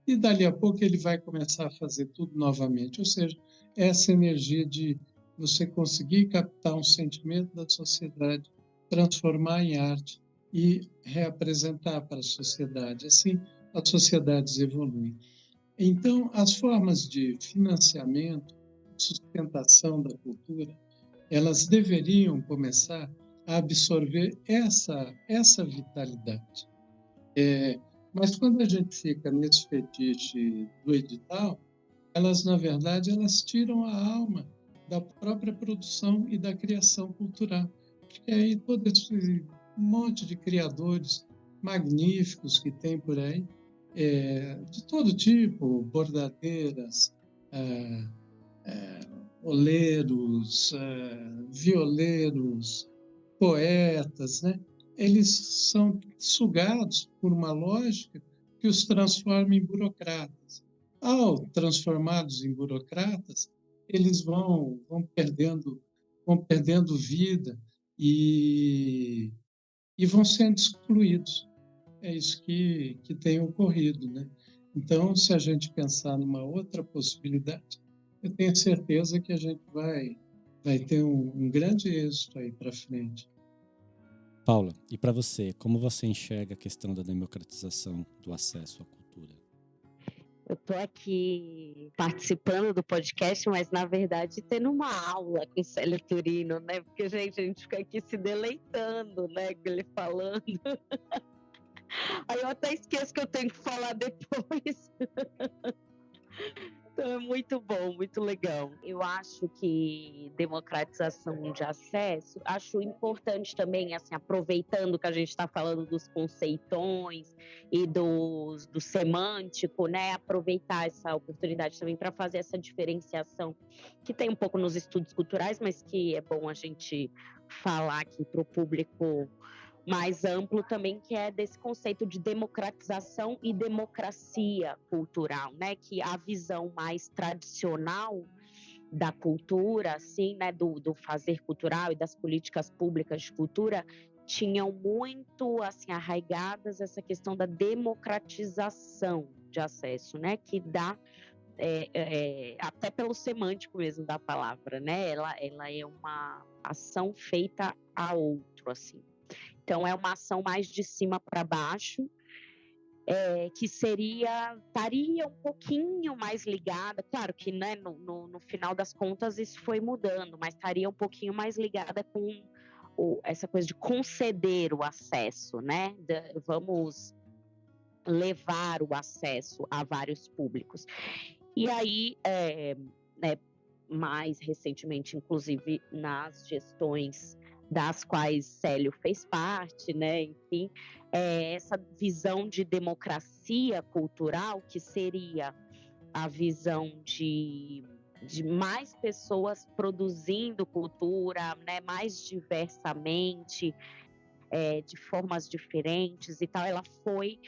E, dali a pouco, ele vai começar a fazer tudo novamente. Ou seja, essa energia de você conseguir captar um sentimento da sociedade, transformar em arte e reapresentar para a sociedade. Assim, as sociedades evoluem. Então, as formas de financiamento, sustentação da cultura, elas deveriam começar a absorver essa vitalidade. Mas quando a gente fica nesse fetiche do edital, elas, na verdade, elas tiram a alma da própria produção e da criação cultural. Porque aí todo esse monte de criadores magníficos que tem por aí, de todo tipo, bordadeiras, oleiros, violeiros, poetas, né? Eles são sugados por uma lógica que os transforma em burocratas. Ao transformados em burocratas, eles vão perdendo vida e vão sendo excluídos. É isso que tem ocorrido, né? Então, se a gente pensar numa outra possibilidade, eu tenho certeza que a gente vai ter um grande êxito aí para frente. Paula, e para você, como você enxerga a questão da democratização do acesso à cultura? Eu estou aqui participando do podcast, mas na verdade tendo uma aula com o Célio Turino, né? Porque, gente, a gente fica aqui se deleitando, né? Com ele falando. Aí eu até esqueço que eu tenho que falar depois. Então é muito bom, muito legal. Eu acho que democratização de acesso, acho importante também, assim, aproveitando que a gente está falando dos conceitões e do semântico, né? Aproveitar essa oportunidade também para fazer essa diferenciação que tem um pouco nos estudos culturais, mas que é bom a gente falar aqui para o público mais amplo também, que é desse conceito de democratização e democracia cultural, né? Que a visão mais tradicional da cultura, assim, né, do fazer cultural e das políticas públicas de cultura tinham muito, assim, arraigadas essa questão da democratização de acesso, né? Que dá até pelo semântico mesmo da palavra, né? Ela é uma ação feita a outro, assim. Então, é uma ação mais de cima para baixo, que estaria um pouquinho mais ligada, claro que, né, no final das contas isso foi mudando, mas estaria um pouquinho mais ligada com essa coisa de conceder o acesso, né? Vamos levar o acesso a vários públicos. E aí, né, mais recentemente, inclusive nas gestões das quais Célio fez parte, né? Enfim, essa visão de democracia cultural, que seria a visão de mais pessoas produzindo cultura, né? Mais diversamente, de formas diferentes e tal, ela foi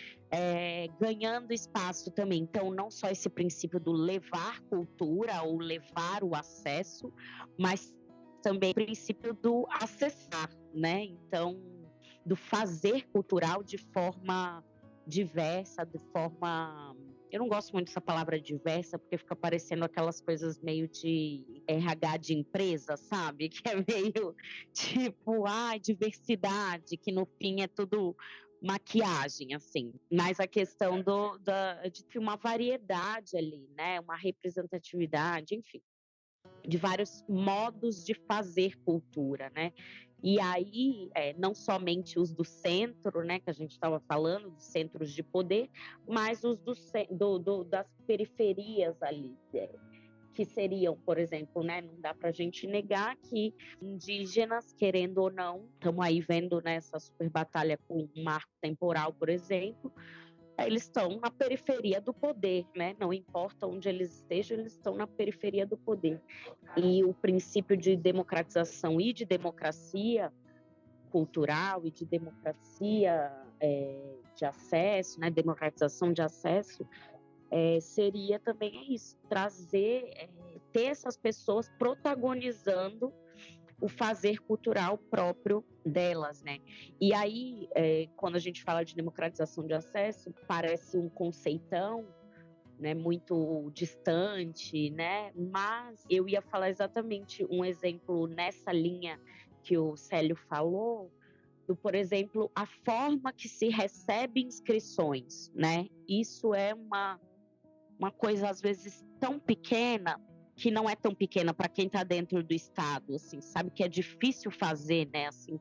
ganhando espaço também. Então, não só esse princípio do levar cultura ou levar o acesso, mas também o princípio do acessar, né? Então, do fazer cultural de forma diversa, de forma... Eu não gosto muito dessa palavra diversa, porque fica parecendo aquelas coisas meio de RH de empresa, sabe? Que é meio tipo, diversidade, que no fim é tudo maquiagem, assim. Mas a questão de ter uma variedade ali, né? Uma representatividade, enfim, de vários modos de fazer cultura, né? E aí, não somente os do centro, né, que a gente estava falando, dos centros de poder, mas os das periferias ali, que seriam, por exemplo, né, não dá para a gente negar que indígenas, querendo ou não, estamos aí vendo nessa super batalha com um marco temporal, por exemplo, eles estão na periferia do poder, né? Não importa onde eles estejam, eles estão na periferia do poder. E o princípio de democratização e de democracia cultural e de democracia de acesso, né, democratização de acesso, seria também isso, trazer, ter essas pessoas protagonizando o fazer cultural próprio delas, né? E aí, quando a gente fala de democratização de acesso, parece um conceitão, né, muito distante, né? Mas eu ia falar exatamente um exemplo nessa linha que o Célio falou, por exemplo, a forma que se recebe inscrições, né? Isso é uma coisa, às vezes, tão pequena, que não é tão pequena para quem está dentro do Estado, assim, sabe que é difícil fazer, né? Assim,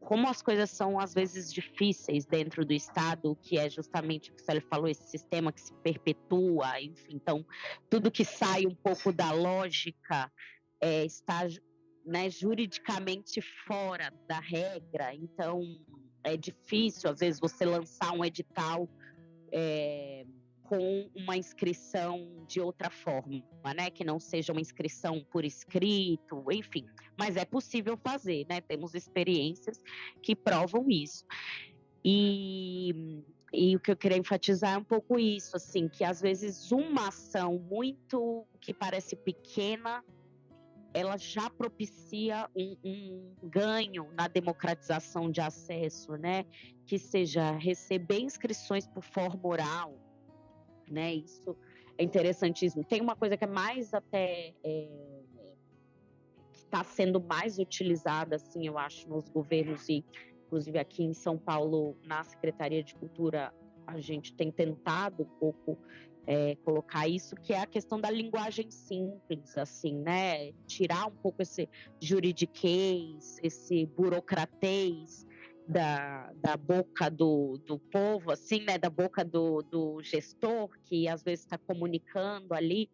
como as coisas são, às vezes, difíceis dentro do Estado, que é justamente o que o Célio falou, esse sistema que se perpetua, enfim, então, tudo que sai um pouco da lógica está, né, juridicamente fora da regra, então é difícil, às vezes, você lançar um edital com uma inscrição de outra forma, né? Que não seja uma inscrição por escrito, enfim. Mas é possível fazer, né? Temos experiências que provam isso. E o que eu queria enfatizar é um pouco isso, assim, que às vezes uma ação muito que parece pequena, ela já propicia um ganho na democratização de acesso, né? Que seja receber inscrições por forma oral, né? Isso é interessantíssimo. Tem uma coisa que é mais até que está sendo mais utilizada, assim, eu acho, nos governos e, inclusive, aqui em São Paulo, na Secretaria de Cultura, a gente tem tentado um pouco colocar isso, que é a questão da linguagem simples, assim, né? Tirar um pouco esse juridiquês, esse burocratês da boca do povo, assim, né? Da boca do gestor, que às vezes está comunicando ali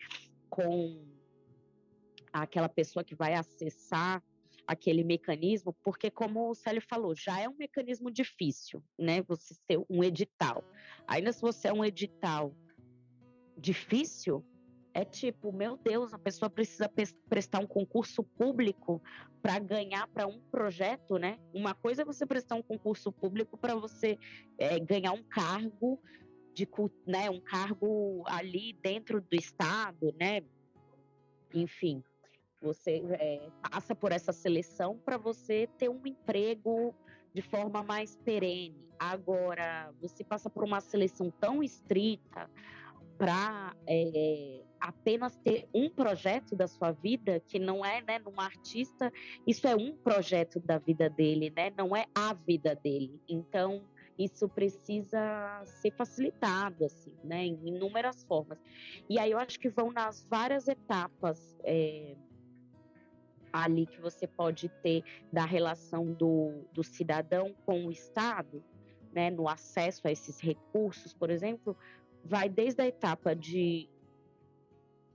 com aquela pessoa que vai acessar aquele mecanismo, porque, como o Célio falou, já é um mecanismo difícil, né? Você ser um edital. Ainda se você é um edital difícil, é tipo, meu Deus, a pessoa precisa prestar um concurso público para ganhar para um projeto, né? Uma coisa é você prestar um concurso público para você ganhar um cargo né? Um cargo ali dentro do Estado, né? Enfim, você passa por essa seleção para você ter um emprego de forma mais perene. Agora, você passa por uma seleção tão estrita para apenas ter um projeto da sua vida, que não é, né, num artista, isso é um projeto da vida dele, né, não é a vida dele. Então, isso precisa ser facilitado, assim, né, em inúmeras formas. E aí eu acho que vão nas várias etapas ali que você pode ter da relação do cidadão com o Estado, né, no acesso a esses recursos, por exemplo, vai desde a etapa de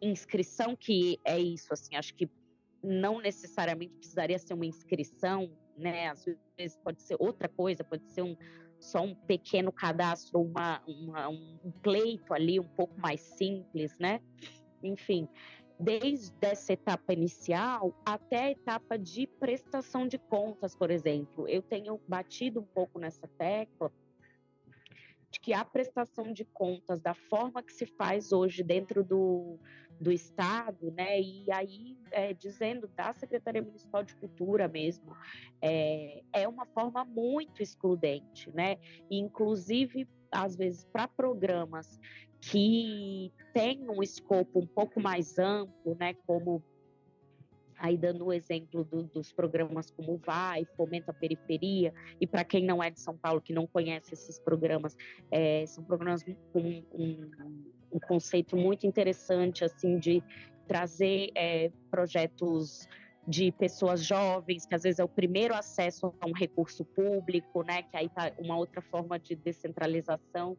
inscrição, que é isso, assim, acho que não necessariamente precisaria ser uma inscrição, né, às vezes pode ser outra coisa, pode ser só um pequeno cadastro, um pleito ali um pouco mais simples, né, enfim, desde essa etapa inicial até a etapa de prestação de contas, por exemplo. Eu tenho batido um pouco nessa tecla de que a prestação de contas da forma que se faz hoje dentro do Estado, né, e aí dizendo da Secretaria Municipal de Cultura mesmo, é uma forma muito excludente, né, e inclusive às vezes para programas que têm um escopo um pouco mais amplo, né, como aí dando o exemplo dos programas como o Vai, Fomenta a Periferia, e para quem não é de São Paulo, que não conhece esses programas, são programas com um conceito muito interessante, assim, de trazer projetos de pessoas jovens, que às vezes é o primeiro acesso a um recurso público, né, que aí tá uma outra forma de descentralização,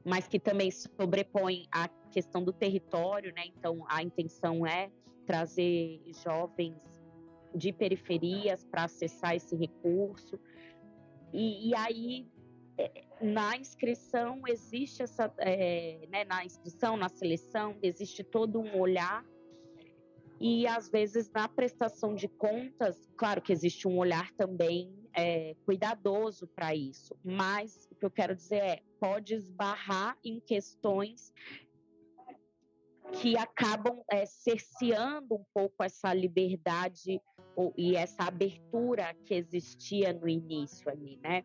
mas que também sobrepõe a questão do território, né, então a intenção é trazer jovens de periferias para acessar esse recurso. E aí, na inscrição, existe essa... né, na inscrição, na seleção, existe todo um olhar. E, às vezes, na prestação de contas, claro que existe um olhar também cuidadoso para isso. Mas o que eu quero dizer pode esbarrar em questões que acabam cerceando um pouco essa liberdade e essa abertura que existia no início ali, né?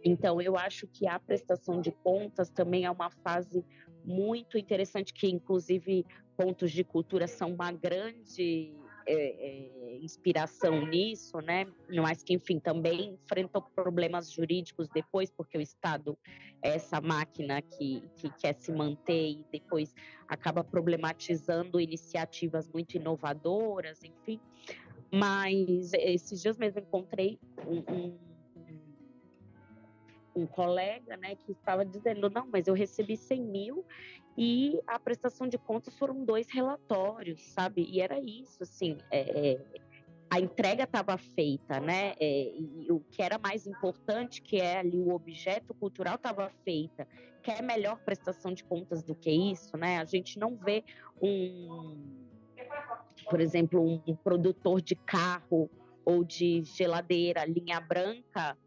Então, eu acho que a prestação de contas também é uma fase muito interessante, que inclusive pontos de cultura são uma grande inspiração nisso, né? Mas que, enfim, também enfrentam problemas jurídicos depois, porque o Estado é essa máquina que quer se manter e depois acaba problematizando iniciativas muito inovadoras, enfim. Mas esses dias mesmo encontrei um colega, né, que estava dizendo, não, mas eu recebi 100 mil e a prestação de contas foram 2 relatórios, sabe? E era isso, assim, a entrega estava feita, né? E o que era mais importante, que é ali o objeto cultural, estava feita. Quer melhor prestação de contas do que isso, né? A gente não vê por exemplo, um produtor de carro ou de geladeira, linha branca,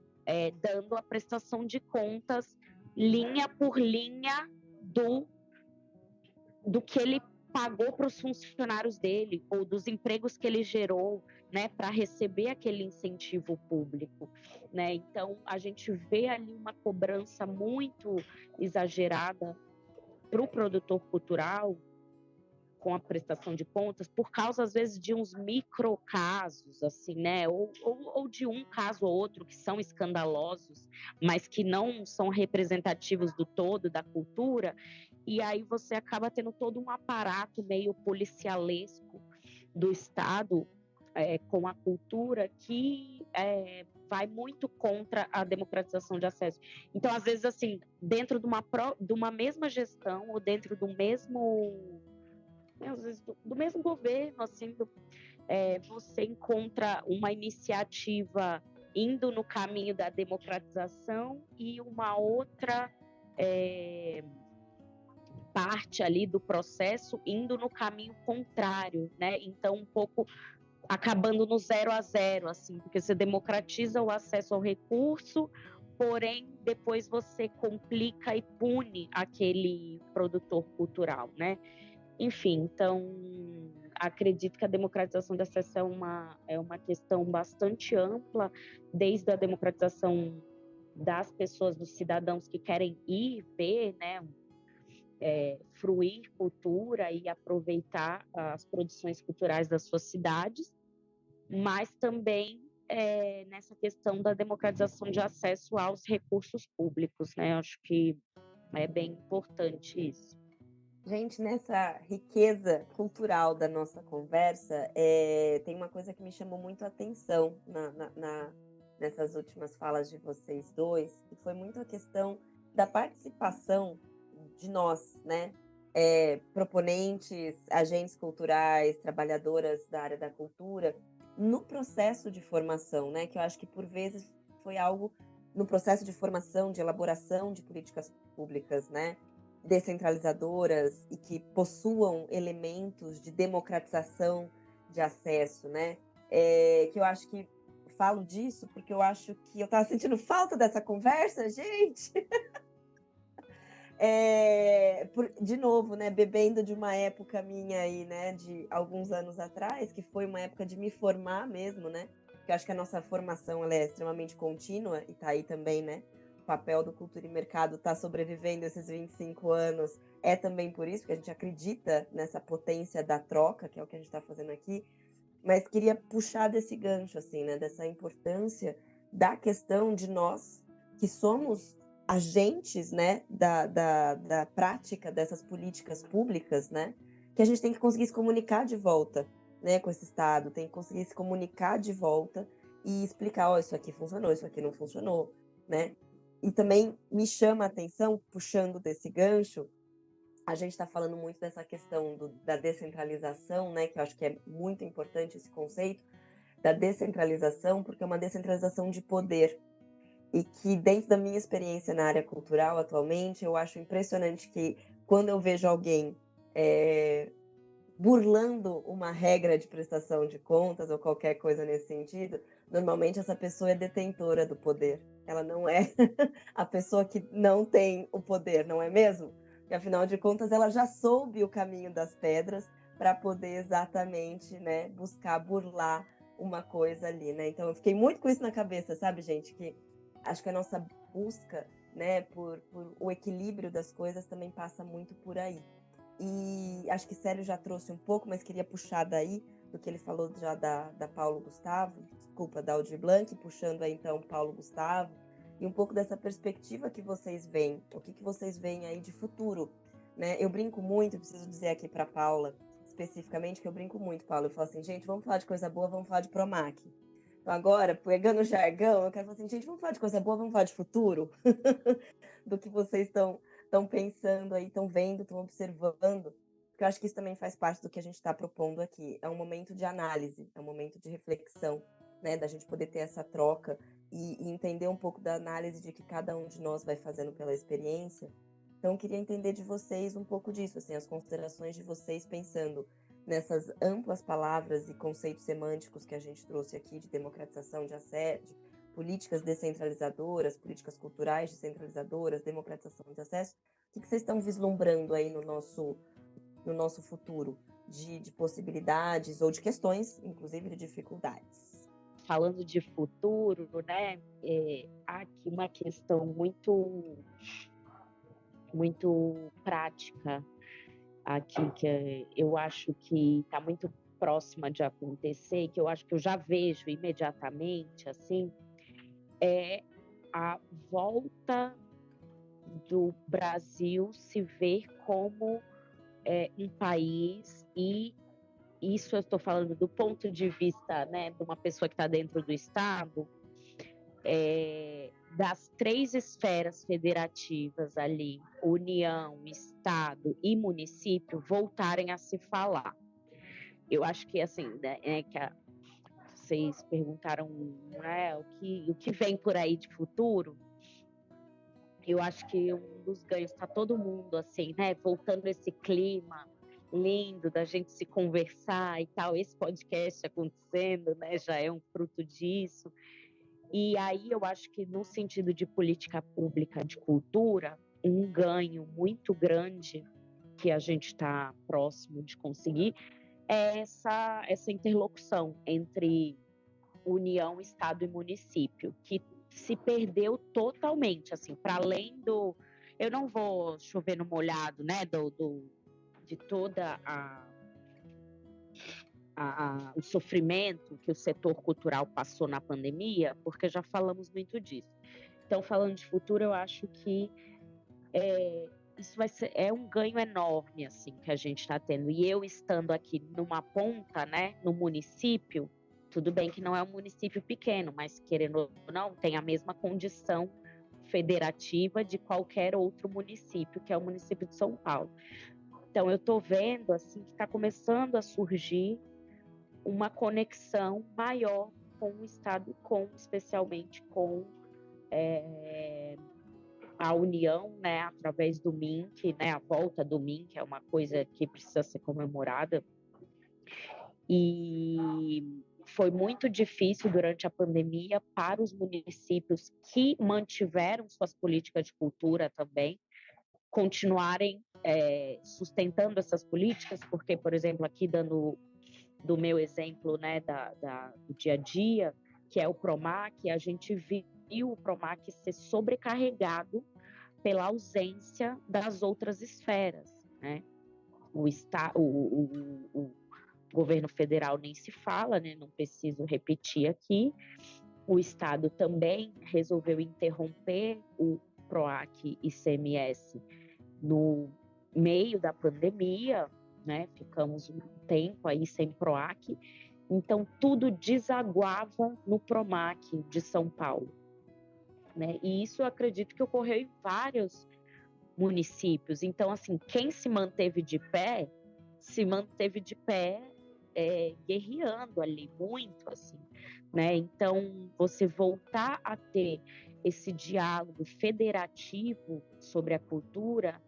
dando a prestação de contas linha por linha do que ele pagou para os funcionários dele ou dos empregos que ele gerou, né, para receber aquele incentivo público, né? Então a gente vê ali uma cobrança muito exagerada para o produtor cultural com a prestação de contas, por causa, às vezes, de uns microcasos, assim, né? Ou de um caso ou outro que são escandalosos, mas que não são representativos do todo da cultura, e aí você acaba tendo todo um aparato meio policialesco do Estado com a cultura que vai muito contra a democratização de acesso. Então, às vezes, assim, dentro de uma mesma gestão ou dentro do mesmo... às vezes do mesmo governo, assim, você encontra uma iniciativa indo no caminho da democratização e uma outra parte ali do processo indo no caminho contrário, né? Então, um pouco acabando no 0 a 0, assim, porque você democratiza o acesso ao recurso, porém, depois você complica e pune aquele produtor cultural, né? Enfim, então, acredito que a democratização da acesso é uma questão bastante ampla, desde a democratização das pessoas, dos cidadãos que querem ir ver, né, fruir cultura e aproveitar as produções culturais das suas cidades, mas também nessa questão da democratização de acesso aos recursos públicos, né? Acho que é bem importante isso. Gente, nessa riqueza cultural da nossa conversa, tem uma coisa que me chamou muito a atenção nessas últimas falas de vocês dois, que foi muito a questão da participação de nós, né? Proponentes, agentes culturais, trabalhadoras da área da cultura, no processo de formação, né? Que eu acho que por vezes foi algo no processo de formação, de elaboração de políticas públicas, né? Descentralizadoras e que possuam elementos de democratização de acesso, né? Que eu acho que falo disso porque eu acho que eu estava sentindo falta dessa conversa, gente. De novo, né? Bebendo de uma época minha aí, né? De alguns anos atrás, que foi uma época de me formar mesmo, né? Porque eu acho que a nossa formação ela é extremamente contínua e tá aí também, né? O papel do Cultura e Mercado está sobrevivendo esses 25 anos também por isso, porque a gente acredita nessa potência da troca, que é o que a gente está fazendo aqui, mas queria puxar desse gancho, assim, né, dessa importância da questão de nós, que somos agentes, né, da prática dessas políticas públicas, né, que a gente tem que conseguir se comunicar de volta, né, com esse Estado, tem que conseguir se comunicar de volta e explicar, isso aqui funcionou, isso aqui não funcionou, né. E também me chama a atenção, puxando desse gancho, a gente está falando muito dessa questão da descentralização, né, que eu acho que é muito importante esse conceito da descentralização, porque é uma descentralização de poder. E que dentro da minha experiência na área cultural atualmente, eu acho impressionante que quando eu vejo alguém burlando uma regra de prestação de contas ou qualquer coisa nesse sentido, Normalmente essa pessoa é detentora do poder. Ela não é a pessoa que não tem o poder, não é mesmo? Porque afinal de contas ela já soube o caminho das pedras para poder exatamente, né, buscar burlar uma coisa ali, né? Então eu fiquei muito com isso na cabeça, sabe, gente? Que acho que a nossa busca, né, por o equilíbrio das coisas também passa muito por aí. E acho que Célio já trouxe um pouco, mas queria puxar daí, do que ele falou já da Paulo Gustavo, desculpa, da Aldir Blanc, puxando aí então Paulo Gustavo, e um pouco dessa perspectiva que vocês veem, o que vocês veem aí de futuro, né? Eu brinco muito, preciso dizer aqui para Paula, especificamente, que eu brinco muito, Paula, eu falo assim, gente, vamos falar de coisa boa, vamos falar de Promac. Então agora, pegando o jargão, eu quero falar assim, gente, vamos falar de coisa boa, vamos falar de futuro? Do que vocês estão pensando aí, estão vendo, estão observando, porque eu acho que isso também faz parte do que a gente está propondo aqui. É um momento de análise, é um momento de reflexão, né, da gente poder ter essa troca e entender um pouco da análise de que cada um de nós vai fazendo pela experiência. Então, eu queria entender de vocês um pouco disso, assim, as considerações de vocês pensando nessas amplas palavras e conceitos semânticos que a gente trouxe aqui de democratização de acesso, políticas descentralizadoras, políticas culturais descentralizadoras, democratização de acesso. O que vocês estão vislumbrando aí no nosso futuro de possibilidades ou de questões, inclusive de dificuldades? Falando de futuro, né, há aqui uma questão muito prática aqui, que eu acho que está muito próxima de acontecer, que eu acho que eu já vejo imediatamente, assim, é a volta do Brasil se ver como um país, e isso eu estou falando do ponto de vista, né, de uma pessoa que está dentro do Estado, das 3 esferas federativas ali, União, Estado e município, voltarem a se falar. Eu acho que, assim, né, vocês perguntaram, né, o que vem por aí de futuro. Eu acho que um dos ganhos está todo mundo, assim, né, voltando esse clima lindo da gente se conversar e tal. Esse podcast acontecendo, né, já é um fruto disso. E aí eu acho que no sentido de política pública de cultura, um ganho muito grande que a gente está próximo de conseguir é essa interlocução entre União, Estado e município, que se perdeu totalmente, assim, para além do... Eu não vou chover no molhado, né, de toda o sofrimento que o setor cultural passou na pandemia, porque já falamos muito disso. Então, falando de futuro, eu acho que isso é um ganho enorme, assim, que a gente está tendo. E eu estando aqui numa ponta, né, no município, tudo bem que não é um município pequeno, mas querendo ou não, tem a mesma condição federativa de qualquer outro município, que é o município de São Paulo. Então, eu estou vendo, assim, que está começando a surgir uma conexão maior com o Estado, especialmente com a união, né, através do MINC, né, a volta do MINC é uma coisa que precisa ser comemorada. E foi muito difícil durante a pandemia para os municípios que mantiveram suas políticas de cultura também, continuarem sustentando essas políticas, porque, por exemplo, aqui dando do meu exemplo, né, do dia a dia, que é o Promac, a gente viu o Promac ser sobrecarregado pela ausência das outras esferas, né? O governo federal nem se fala, né? Não preciso repetir aqui. O Estado também resolveu interromper o PROAC e ICMS no meio da pandemia, né? Ficamos um tempo aí sem PROAC, então tudo desaguava no PROMAC de São Paulo, né? E isso eu acredito que ocorreu em vários municípios. Então, assim, quem se manteve de pé guerreando ali muito, assim, né? Então, você voltar a ter esse diálogo federativo sobre a cultura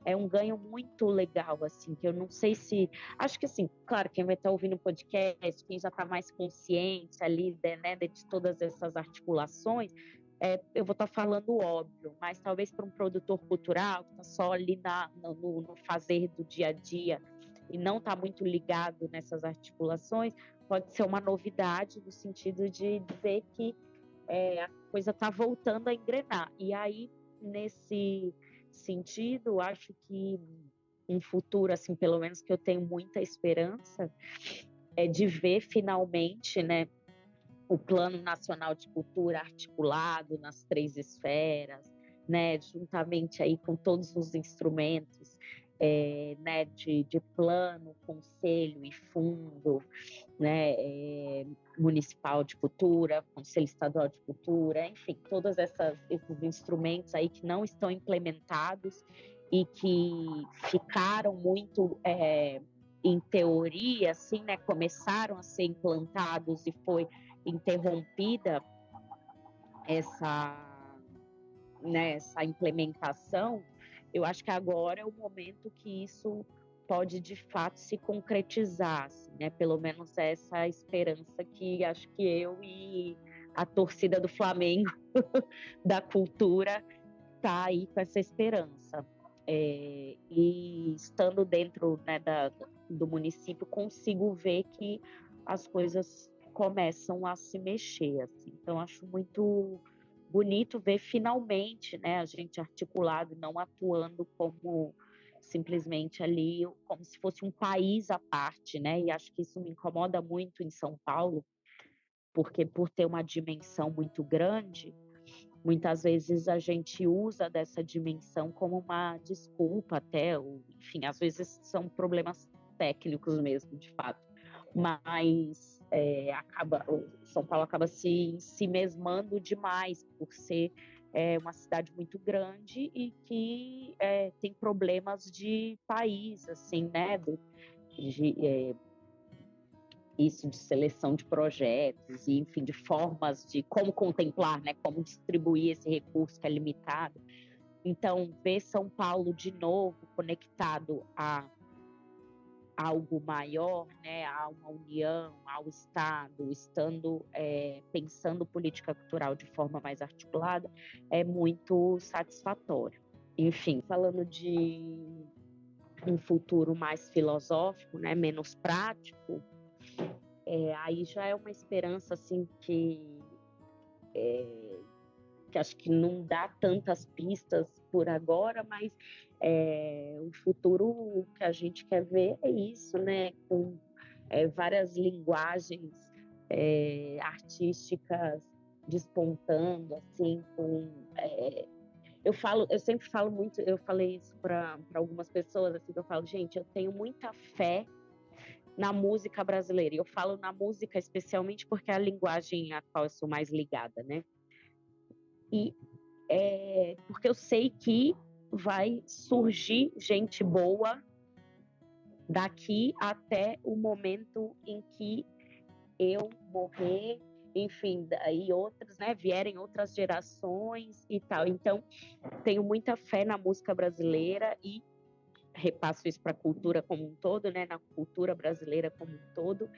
é um ganho muito legal, assim, que eu não sei se... Acho que, assim, claro, quem vai estar ouvindo o podcast, quem já está mais consciente ali, né, de todas essas articulações, eu vou estar falando óbvio, mas talvez para um produtor cultural que está só ali no fazer do dia a dia e não está muito ligado nessas articulações, pode ser uma novidade no sentido de dizer que a coisa está voltando a engrenar. E aí, nesse sentido, acho que um futuro, assim, pelo menos que eu tenho muita esperança, é de ver finalmente, né, o Plano Nacional de Cultura articulado nas 3 esferas, né, juntamente aí com todos os instrumentos, né, de plano, conselho e fundo, né, municipal de cultura, conselho estadual de cultura, enfim, todos esses instrumentos aí que não estão implementados e que ficaram muito em teoria, assim, né, começaram a ser implantados e foi interrompida essa implementação. Eu acho que agora é o momento que isso pode de fato se concretizar, assim, né? Pelo menos essa esperança que acho que eu e a torcida do Flamengo da cultura tá aí com essa esperança. E estando dentro, né, do município, consigo ver que as coisas começam a se mexer, assim. Então, acho muito bonito ver finalmente, né, a gente articulado, não atuando como simplesmente ali, como se fosse um país à parte, né? E acho que isso me incomoda muito em São Paulo, porque por ter uma dimensão muito grande, muitas vezes a gente usa dessa dimensão como uma desculpa até, ou, enfim, às vezes são problemas técnicos mesmo, de fato. Mas São Paulo acaba se mesmando demais por ser uma cidade muito grande e que tem problemas de país, assim, né? Isso de seleção de projetos, e, enfim, de formas de como contemplar, né? Como distribuir esse recurso que é limitado. Então, ver São Paulo de novo conectado a algo maior, né, a uma união, ao Estado, estando pensando política cultural de forma mais articulada, é muito satisfatório. Enfim, falando de um futuro mais filosófico, né, menos prático, aí já é uma esperança assim que acho que não dá tantas pistas por agora, mas o futuro que a gente quer ver é isso, né? Com várias linguagens artísticas despontando, assim, eu sempre falo muito, eu falei isso para algumas pessoas, assim, que eu falo, gente, eu tenho muita fé na música brasileira. E eu falo na música especialmente porque é a linguagem a qual eu sou mais ligada, né? E porque eu sei que vai surgir gente boa daqui até o momento em que eu morrer, enfim, e outras, né, vierem outras gerações e tal. Então, tenho muita fé na música brasileira e repasso isso para a cultura como um todo, né, na cultura brasileira como um todo.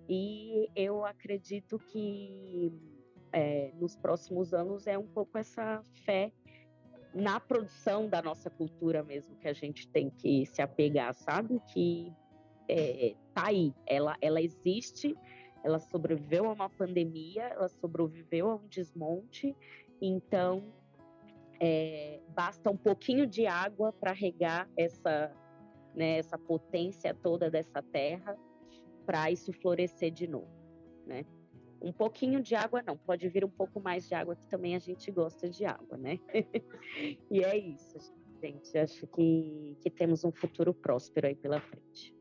E eu acredito que nos próximos anos é um pouco essa fé na produção da nossa cultura mesmo que a gente tem que se apegar, sabe? Que tá aí, ela existe, ela sobreviveu a uma pandemia, ela sobreviveu a um desmonte, então basta um pouquinho de água para regar essa potência toda dessa terra, para isso florescer de novo, né? Um pouquinho de água não, pode vir um pouco mais de água, que também a gente gosta de água, né? E é isso, gente. Acho que temos um futuro próspero aí pela frente.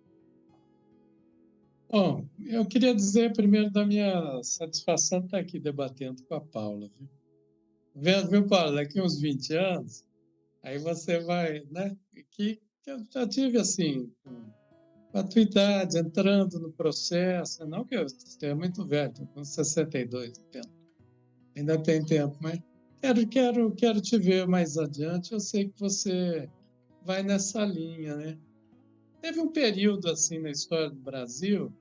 Bom, eu queria dizer primeiro da minha satisfação de estar aqui debatendo com a Paula. Viu, Paula? Daqui uns 20 anos, aí você vai, né? Que eu já tive assim, com a tua idade, entrando no processo, não que eu esteja muito velho, estou com 62 apenas. Ainda tem tempo, mas quero te ver mais adiante. Eu sei que você vai nessa linha, né? Teve um período assim na história do Brasil,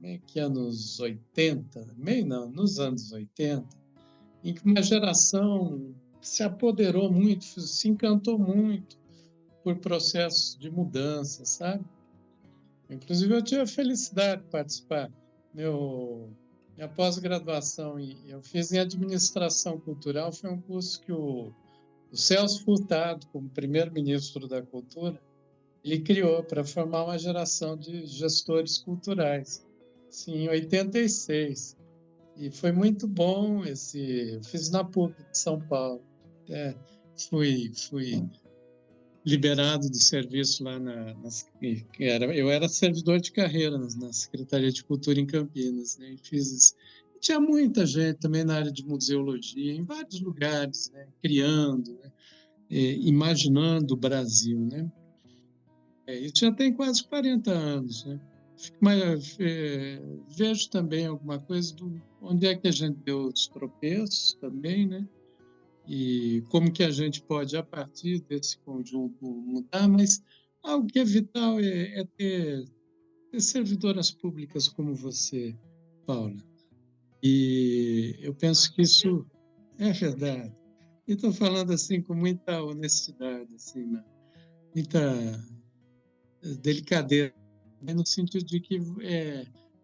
meio que anos 80, meio não, nos anos 80, em que uma geração se apoderou muito, se encantou muito por processos de mudança, sabe? Inclusive, eu tive a felicidade de participar. Minha pós-graduação, eu fiz em Administração Cultural, foi um curso que o Celso Furtado, como primeiro-ministro da Cultura, ele criou para formar uma geração de gestores culturais, sim, em 86. E foi muito bom eu fiz na PUC de São Paulo. Fui liberado do serviço lá eu era servidor de carreira na Secretaria de Cultura em Campinas, né? E fiz isso. E tinha muita gente também na área de museologia, em vários lugares, né? Criando, né? Imaginando o Brasil, né? Isso já tem quase 40 anos, né? Mas vejo também alguma coisa do onde é que a gente deu os tropeços também, né? E como que a gente pode, a partir desse conjunto, mudar, mas algo que é vital é ter servidoras públicas como você, Paula. E eu penso que isso é verdade. E estou falando assim com muita honestidade, assim, né? Muita delicadeza, no sentido de que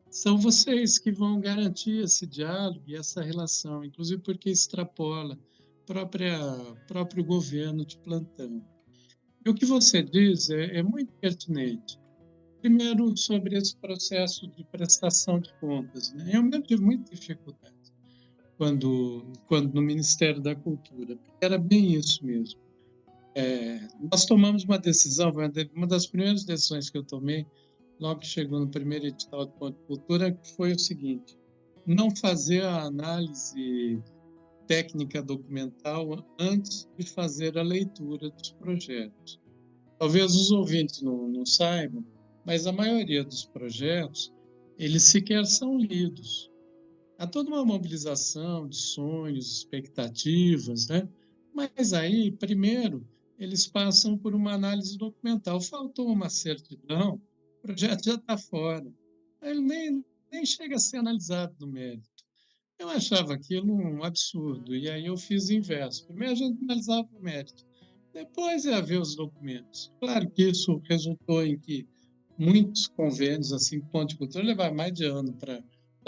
são vocês que vão garantir esse diálogo e essa relação, inclusive porque extrapola próprio governo de plantão. E o que você diz é muito pertinente. Primeiro, sobre esse processo de prestação de contas, né? Eu mesmo tive muita dificuldade quando no Ministério da Cultura, porque era bem isso mesmo. Nós tomamos uma decisão, uma das primeiras decisões que eu tomei, logo que chegou no primeiro edital de Ponto de Cultura, que foi o seguinte: não fazer a análise técnica documental antes de fazer a leitura dos projetos. Talvez os ouvintes não saibam, mas a maioria dos projetos, eles sequer são lidos. Há toda uma mobilização de sonhos, expectativas, né? Mas aí, primeiro, eles passam por uma análise documental. Faltou uma certidão, o projeto já está fora. Ele nem chega a ser analisado no mérito. Eu achava aquilo um absurdo, e aí eu fiz o inverso. Primeiro a gente analisava o mérito, depois ia ver os documentos. Claro que isso resultou em que muitos convênios, assim, Ponto de Cultura, levaram mais de ano para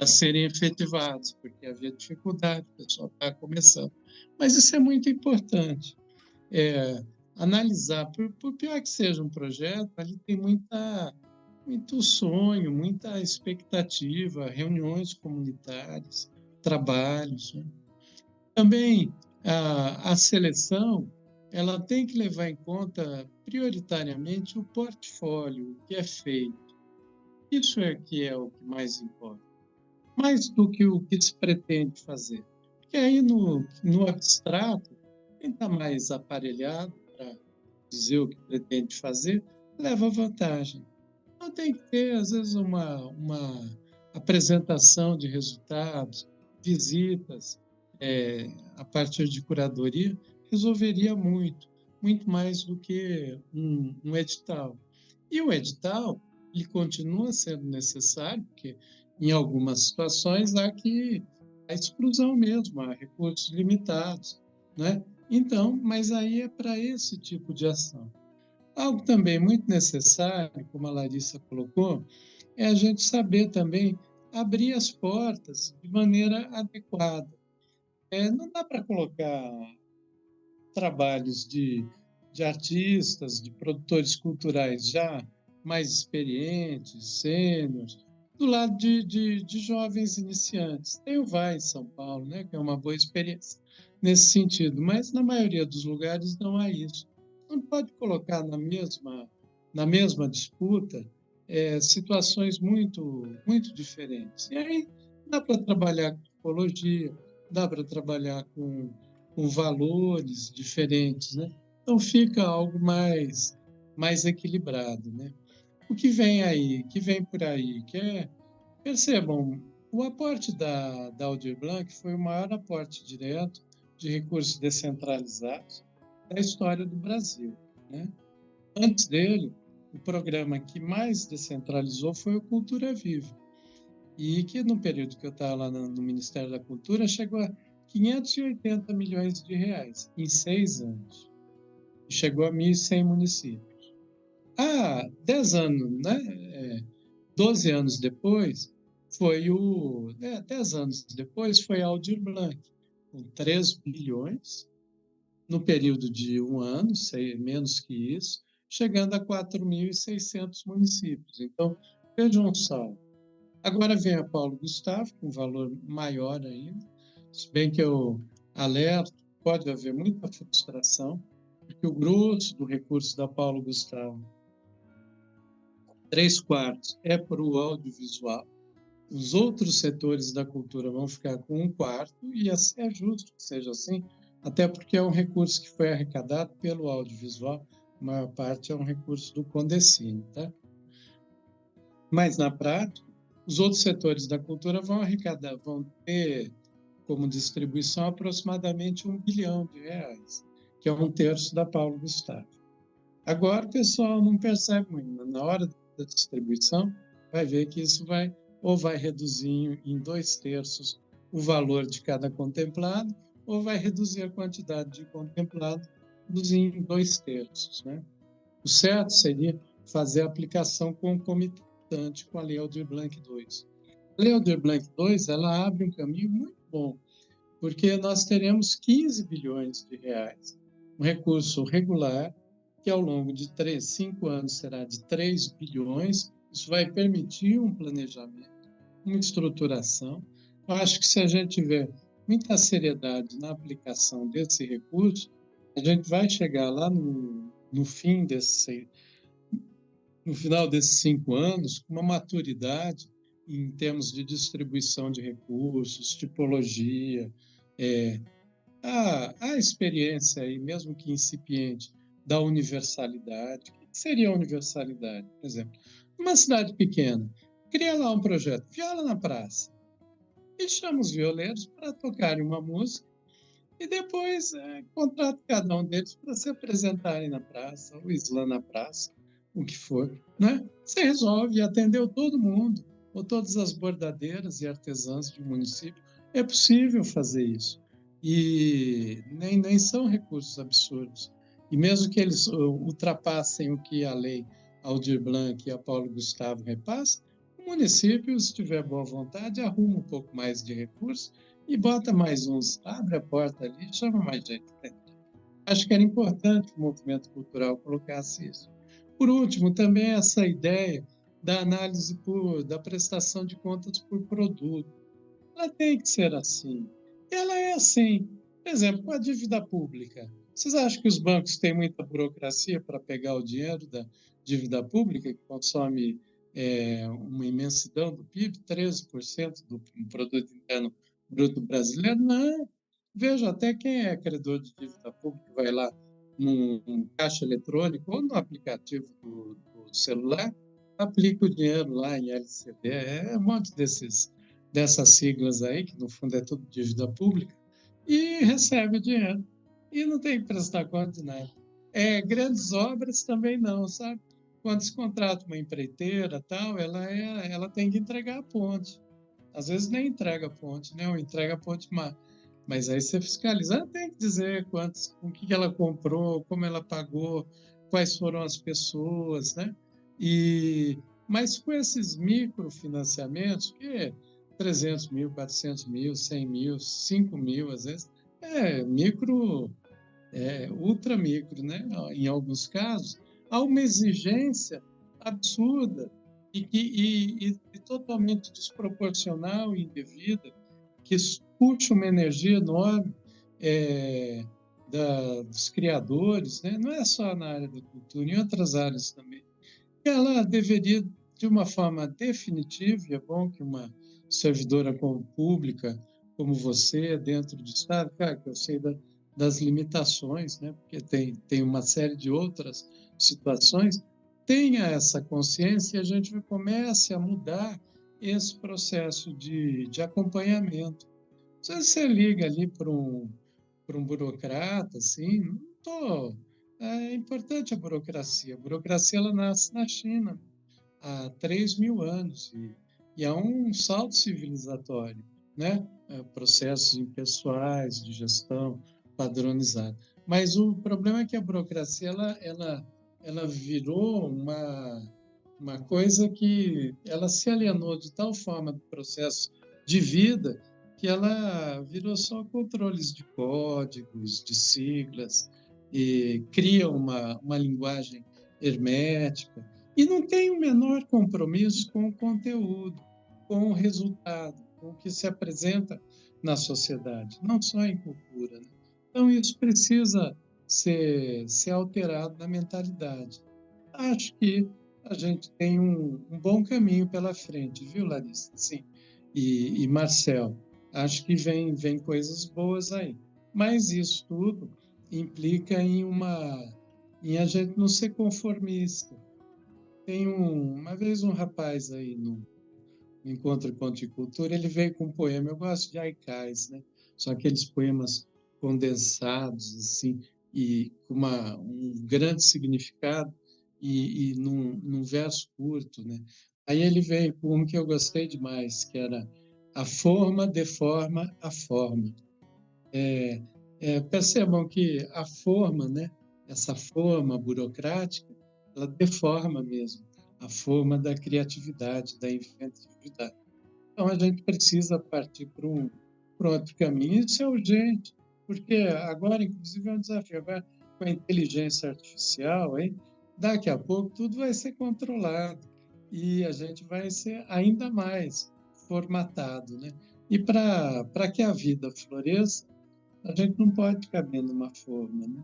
serem efetivados, porque havia dificuldade, o pessoal estava começando. Mas isso é muito importante. Analisar, por pior que seja um projeto, ali tem muito sonho, muita expectativa, reuniões comunitárias, trabalhos, né? Também a seleção, ela tem que levar em conta prioritariamente o portfólio, o que é feito. Isso é que é o que mais importa, mais do que o que se pretende fazer. Porque aí no abstrato, quem está mais aparelhado para dizer o que pretende fazer, leva vantagem. Então tem que ter, às vezes, uma apresentação de resultados, visitas, a partir de curadoria, resolveria muito mais do que um edital. E o edital, ele continua sendo necessário, porque em algumas situações há exclusão mesmo, há recursos limitados, né? Então, mas aí é para esse tipo de ação. Algo também muito necessário, como a Larissa colocou, é a gente saber também abrir as portas de maneira adequada. Não dá para colocar trabalhos de artistas, de produtores culturais já mais experientes, sêniores, do lado de jovens iniciantes. Tem o VAI em São Paulo, né, que é uma boa experiência nesse sentido, mas na maioria dos lugares não há isso. Não pode colocar na mesma disputa situações muito diferentes. E aí dá para trabalhar com tipologia, dá para trabalhar com valores diferentes, né? Então fica algo mais equilibrado, né? O que vem aí, que vem por aí, percebam, o aporte da Aldir Blanc foi o maior aporte direto de recursos descentralizados da história do Brasil. né? Antes dele, o programa que mais descentralizou foi o Cultura Viva, e que no período que eu estava lá no Ministério da Cultura chegou a 580 milhões de reais em 6 anos. E chegou a 1.100 municípios. Há 10 anos, né? 12 anos depois, 10 anos depois foi a Aldir Blanc, com 3 bilhões, no período de um ano, menos que isso, chegando a 4.600 municípios. Então, vejam um saldo. Agora vem a Paulo Gustavo, com um valor maior ainda, se bem que eu alerto, pode haver muita frustração, porque o grosso do recurso da Paulo Gustavo, 3/4 é para o audiovisual, os outros setores da cultura vão ficar com 1/4, e assim é justo que seja assim, até porque é um recurso que foi arrecadado pelo audiovisual, a maior parte é um recurso do Condecine, tá? Mas, na prática, os outros setores da cultura vão arrecadar, vão ter como distribuição aproximadamente R$ 1 bilhão, que é 1/3 da Paulo Gustavo. Agora, o pessoal não percebe muito. Na hora da distribuição, vai ver que isso vai reduzir em 2/3 o valor de cada contemplado, ou vai reduzir a quantidade de contemplado em 2/3, né? O certo seria fazer a aplicação concomitante com a Lei Aldir Blanc II. A Lei Aldir Blanc II, ela abre um caminho muito bom, porque nós teremos 15 bilhões de reais, um recurso regular, que ao longo de 5 anos será de 3 bilhões. Isso vai permitir um planejamento, uma estruturação. Eu acho que se a gente tiver muita seriedade na aplicação desse recurso, a gente vai chegar lá no final desses 5 anos com uma maturidade em termos de distribuição de recursos, tipologia, a experiência, aí, mesmo que incipiente, da universalidade. O que seria a universalidade? Por exemplo, uma cidade pequena, cria lá um projeto, viola na praça, e chama os violeiros para tocarem uma música, e depois contrata cada um deles para se apresentarem na praça, ou slam na praça, o que for, né? Você resolve, atendeu todo mundo, ou todas as bordadeiras e artesãs do município. É possível fazer isso. E nem são recursos absurdos. E mesmo que eles ultrapassem o que a Lei Aldir Blanc e a Paulo Gustavo repassam, o município, se tiver boa vontade, arruma um pouco mais de recursos e bota mais uns, abre a porta ali e chama mais gente. Acho que era importante que o movimento cultural colocasse isso. Por último, também essa ideia da análise da prestação de contas por produto. Ela tem que ser assim. Ela é assim. Por exemplo, com a dívida pública. Vocês acham que os bancos têm muita burocracia para pegar o dinheiro da dívida pública, que consome uma imensidão do PIB, 13% do produto interno bruto brasileiro? Não. Veja, até quem é credor de dívida pública vai lá num caixa eletrônico ou no aplicativo do celular, aplica o dinheiro lá em LCD. É um monte dessas siglas aí, que no fundo é tudo dívida pública, e recebe o dinheiro. E não tem que prestar conta de nada. Grandes obras também não, sabe? Quando se contrata uma empreiteira, tal, ela tem que entregar a ponte. Às vezes nem entrega a ponte, né? Ou entrega a ponte má. Mas aí você fiscaliza, tem que dizer com o que ela comprou, como ela pagou, quais foram as pessoas, né? Mas com esses microfinanciamentos, que é 300 mil, 400 mil, 100 mil, 5 mil, às vezes, ultra micro, né? Em alguns casos, há uma exigência absurda e totalmente desproporcional e indevida, que puxa uma energia enorme dos criadores, né? Não é só na área da cultura, em outras áreas também. Ela deveria, de uma forma definitiva, e é bom que uma servidora pública como você, dentro do Estado, claro que eu sei das limitações, né? Porque tem uma série de outras situações, tenha essa consciência e a gente comece a mudar esse processo de acompanhamento. Se você liga ali para um burocrata, assim, não estou É importante a burocracia. A burocracia ela nasce na China há 3.000 anos e há um salto civilizatório, né? Processos impessoais de gestão padronizada. Mas o problema é que a burocracia ela virou uma coisa que ela se alienou de tal forma do processo de vida que ela virou só controles de códigos, de siglas, e cria uma linguagem hermética e não tem o menor compromisso com o conteúdo, com o resultado, com o que se apresenta na sociedade, não só em cultura, né? Então, isso precisa ser alterado na mentalidade. Acho que a gente tem um bom caminho pela frente, viu, Larissa? Sim. E Marcel, acho que vem coisas boas aí. Mas isso tudo implica em a gente não ser conformista. Tem uma vez um rapaz aí no Encontro Conto e Cultura, ele veio com um poema, eu gosto de haikais, né? São aqueles poemas condensados, assim, e com um grande significado e num verso curto, né? Aí ele veio com um que eu gostei demais, que era a forma deforma a forma. Percebam que a forma, né? Essa forma burocrática, ela deforma mesmo a forma da criatividade, da inventividade. Então, a gente precisa partir para outro caminho. Isso é urgente, porque agora, inclusive, é um desafio. Agora, com a inteligência artificial, hein, daqui a pouco tudo vai ser controlado e a gente vai ser ainda mais formatado, né? E para que a vida floresça, a gente não pode caber numa forma, né?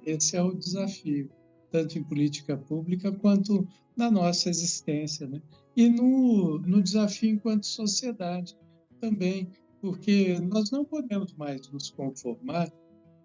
Esse é o desafio, tanto em política pública quanto na nossa existência, né? E no desafio enquanto sociedade também, porque nós não podemos mais nos conformar.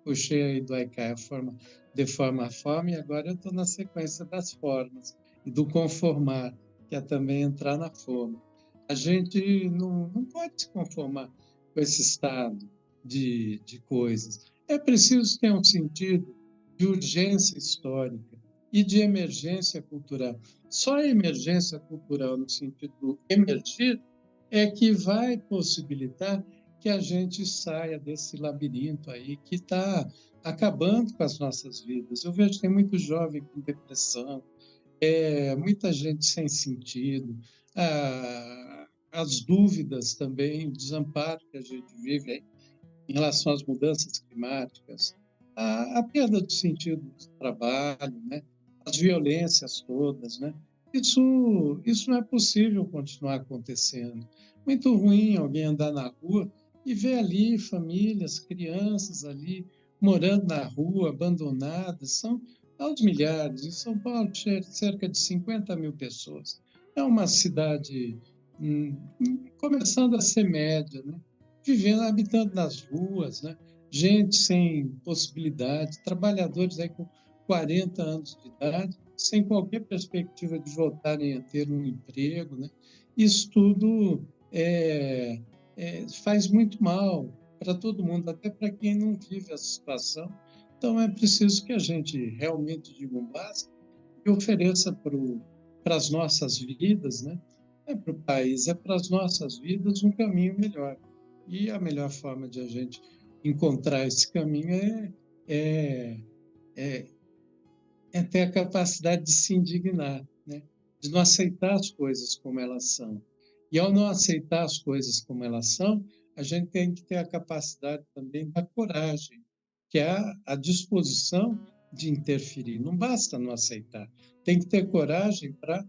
Puxei aí do Haikai a forma, de forma a forma, e agora eu estou na sequência das formas e do conformar, que é também entrar na forma. A gente não pode se conformar com esse estado de coisas. É preciso ter um sentido de urgência histórica e de emergência cultural. Só a emergência cultural, no sentido do emergir, é que vai possibilitar que a gente saia desse labirinto aí que está acabando com as nossas vidas. Eu vejo que tem muito jovem com depressão, muita gente sem sentido, as dúvidas também, o desamparo que a gente vive aí em relação às mudanças climáticas, a perda do sentido do trabalho, né? As violências todas, né? Isso não é possível continuar acontecendo. Muito ruim alguém andar na rua e ver ali famílias, crianças ali morando na rua, abandonadas, são aos milhares. Em São Paulo, cerca de 50 mil pessoas. É uma cidade começando a ser média, né? Vivendo, habitando nas ruas, né? Gente sem possibilidade, trabalhadores aí com 40 anos de idade, sem qualquer perspectiva de voltarem a ter um emprego, né? Isso tudo faz muito mal para todo mundo, até para quem não vive essa situação. Então, é preciso que a gente realmente diga um basta e ofereça para as nossas vidas, né? É para o país, é para as nossas vidas um caminho melhor. E a melhor forma de a gente encontrar esse caminho é, é, é ter a capacidade de se indignar, né? De não aceitar as coisas como elas são. E ao não aceitar as coisas como elas são, a gente tem que ter a capacidade também da coragem, que é a disposição de interferir. Não basta não aceitar, tem que ter coragem para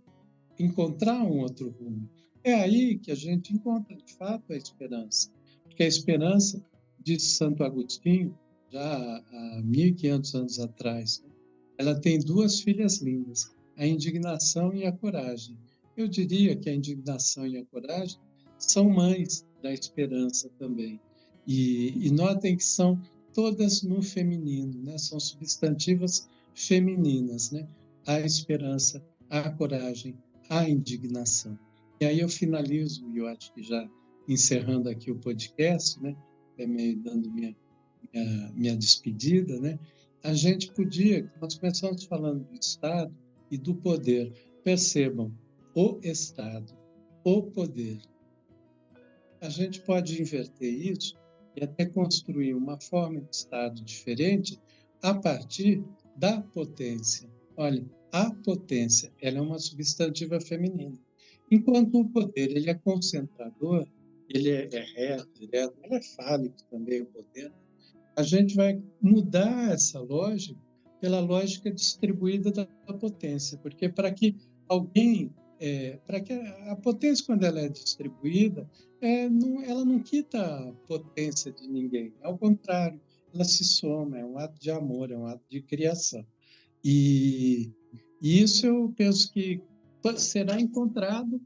encontrar um outro rumo. É aí que a gente encontra, de fato, a esperança. Porque a esperança, disse Santo Agostinho, já há 1.500 anos atrás, né? Ela tem duas filhas lindas, a indignação e a coragem. Eu diria que a indignação e a coragem são mães da esperança também. E notem que são todas no feminino, né? São substantivas femininas, né? A esperança, a coragem, a indignação. E aí eu finalizo, e eu acho que já encerrando aqui o podcast, né? Também dando minha despedida, né? a gente podia, nós começamos falando do Estado e do poder. Percebam, o Estado, o poder. A gente pode inverter isso e até construir uma forma de Estado diferente a partir da potência. Olha, a potência, ela é uma substantiva feminina. Enquanto o poder, ele é concentrador, ele é reto, direto, ele é fálico também, o poder. A gente vai mudar essa lógica pela lógica distribuída da potência, porque para que alguém, para que a potência, quando ela é distribuída, ela não quita a potência de ninguém, ao contrário, ela se soma, é um ato de amor, é um ato de criação. E isso eu penso que será encontrado,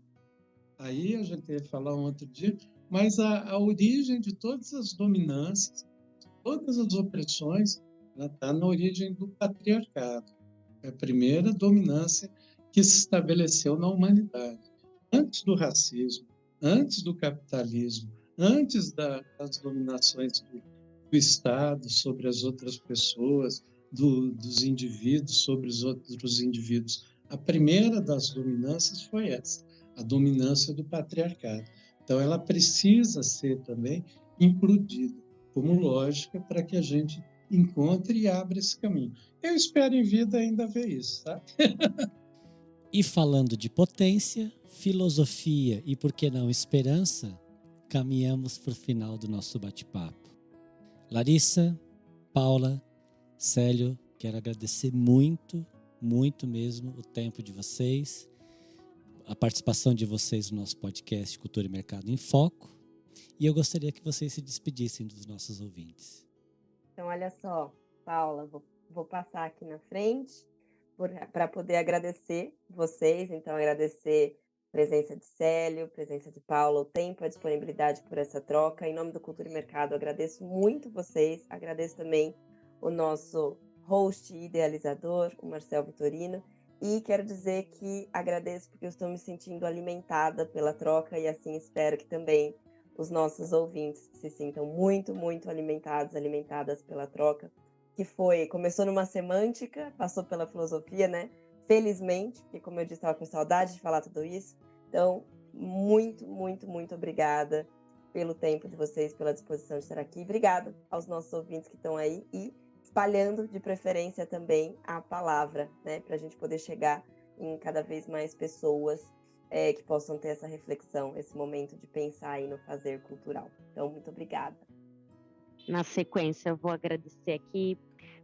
aí a gente ia falar um outro dia, mas a origem de todas as dominâncias, todas as opressões, ela está na origem do patriarcado. É a primeira dominância que se estabeleceu na humanidade. Antes do racismo, antes do capitalismo, antes das dominações do Estado sobre as outras pessoas, dos indivíduos sobre os outros indivíduos. A primeira das dominâncias foi essa, a dominância do patriarcado. Então, ela precisa ser também implodida como lógica para que a gente encontre e abra esse caminho. Eu espero em vida ainda ver isso, tá? E falando de potência, filosofia e, por que não, esperança, caminhamos para o final do nosso bate-papo. Larissa, Paula, Célio, quero agradecer muito, muito mesmo o tempo de vocês, a participação de vocês no nosso podcast Cultura e Mercado em Foco, e eu gostaria que vocês se despedissem dos nossos ouvintes. Então, olha só, Paula, vou passar aqui na frente para poder agradecer vocês, então agradecer a presença de Célio, a presença de Paula, o tempo, a disponibilidade por essa troca. Em nome do Cultura e Mercado, agradeço muito vocês, agradeço também o nosso host e idealizador, o Marcel Vitorino, e quero dizer que agradeço porque eu estou me sentindo alimentada pela troca e assim espero que também os nossos ouvintes se sintam muito, muito alimentadas pela troca, que começou numa semântica, passou pela filosofia, né? Felizmente, porque como eu disse, estava com saudade de falar tudo isso. Então, muito, muito, muito obrigada pelo tempo de vocês, pela disposição de estar aqui. Obrigada aos nossos ouvintes que estão aí e espalhando de preferência também a palavra, né? Para a gente poder chegar em cada vez mais pessoas que possam ter essa reflexão, esse momento de pensar aí no fazer cultural. Então, muito obrigada. Na sequência, eu vou agradecer aqui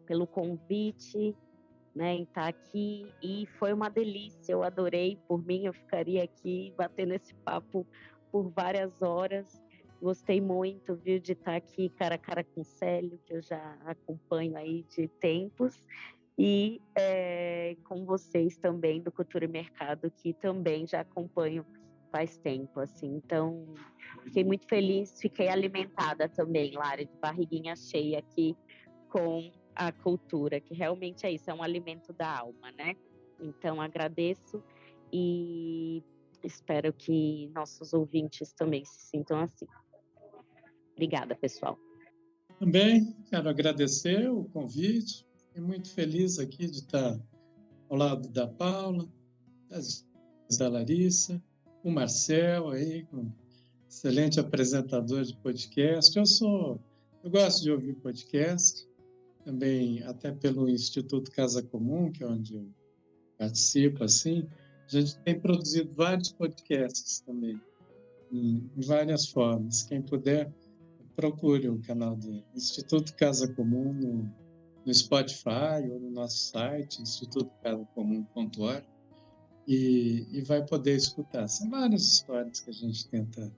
pelo convite, né, em estar aqui, e foi uma delícia, eu adorei. Por mim, eu ficaria aqui batendo esse papo por várias horas. Gostei muito, viu, de estar aqui cara a cara com o Célio, que eu já acompanho aí de tempos, e com vocês também do Cultura e Mercado, que também já acompanho faz tempo, assim. Então, fiquei muito feliz, fiquei alimentada também, Lara, de barriguinha cheia aqui com a cultura, que realmente é isso, é um alimento da alma, né? Então, agradeço e espero que nossos ouvintes também se sintam assim. Obrigada, pessoal. Também quero agradecer o convite. Fiquei muito feliz aqui de estar ao lado da Paula, da Larissa, o Marcel aí, um excelente apresentador de podcast. Eu gosto de ouvir podcast, também até pelo Instituto Casa Comum, que é onde eu participo, assim. A gente tem produzido vários podcasts também, em várias formas. Quem puder, procure o canal do Instituto Casa Comum no Spotify ou no nosso site, institutocasacomum.org, e vai poder escutar. São várias histórias que a gente tenta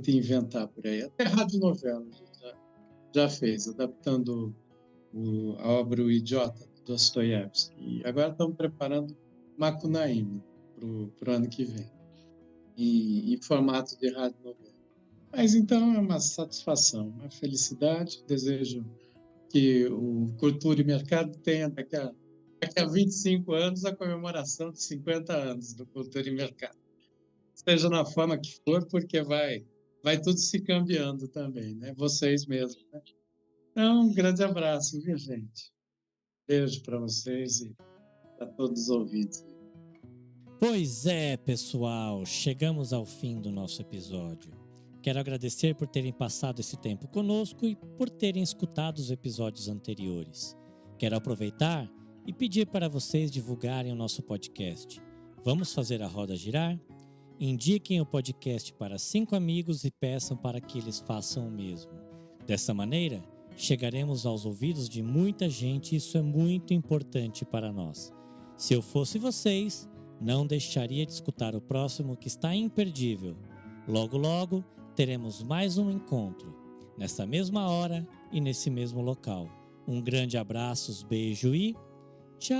inventar por aí. Até radionovela a gente já fez, adaptando a obra O Idiota, de Dostoiévski. E agora estamos preparando Macunaíma para o ano que vem, em formato de radionovela. Mas então é uma satisfação, uma felicidade. Desejo que o Cultura e Mercado tenha daqui a 25 anos a comemoração de 50 anos do Cultura e Mercado. Seja na forma que for, porque vai tudo se cambiando também, né? Vocês mesmos, né? Então, um grande abraço, viu, gente? Beijo para vocês e para todos os ouvintes. Pois é, pessoal, chegamos ao fim do nosso episódio. Quero agradecer por terem passado esse tempo conosco e por terem escutado os episódios anteriores. Quero aproveitar e pedir para vocês divulgarem o nosso podcast. Vamos fazer a roda girar? Indiquem o podcast para 5 amigos e peçam para que eles façam o mesmo. Dessa maneira, chegaremos aos ouvidos de muita gente e isso é muito importante para nós. Se eu fosse vocês, não deixaria de escutar o próximo que está imperdível. Logo, logo, teremos mais um encontro, nessa mesma hora e nesse mesmo local. Um grande abraço, beijo e tchau!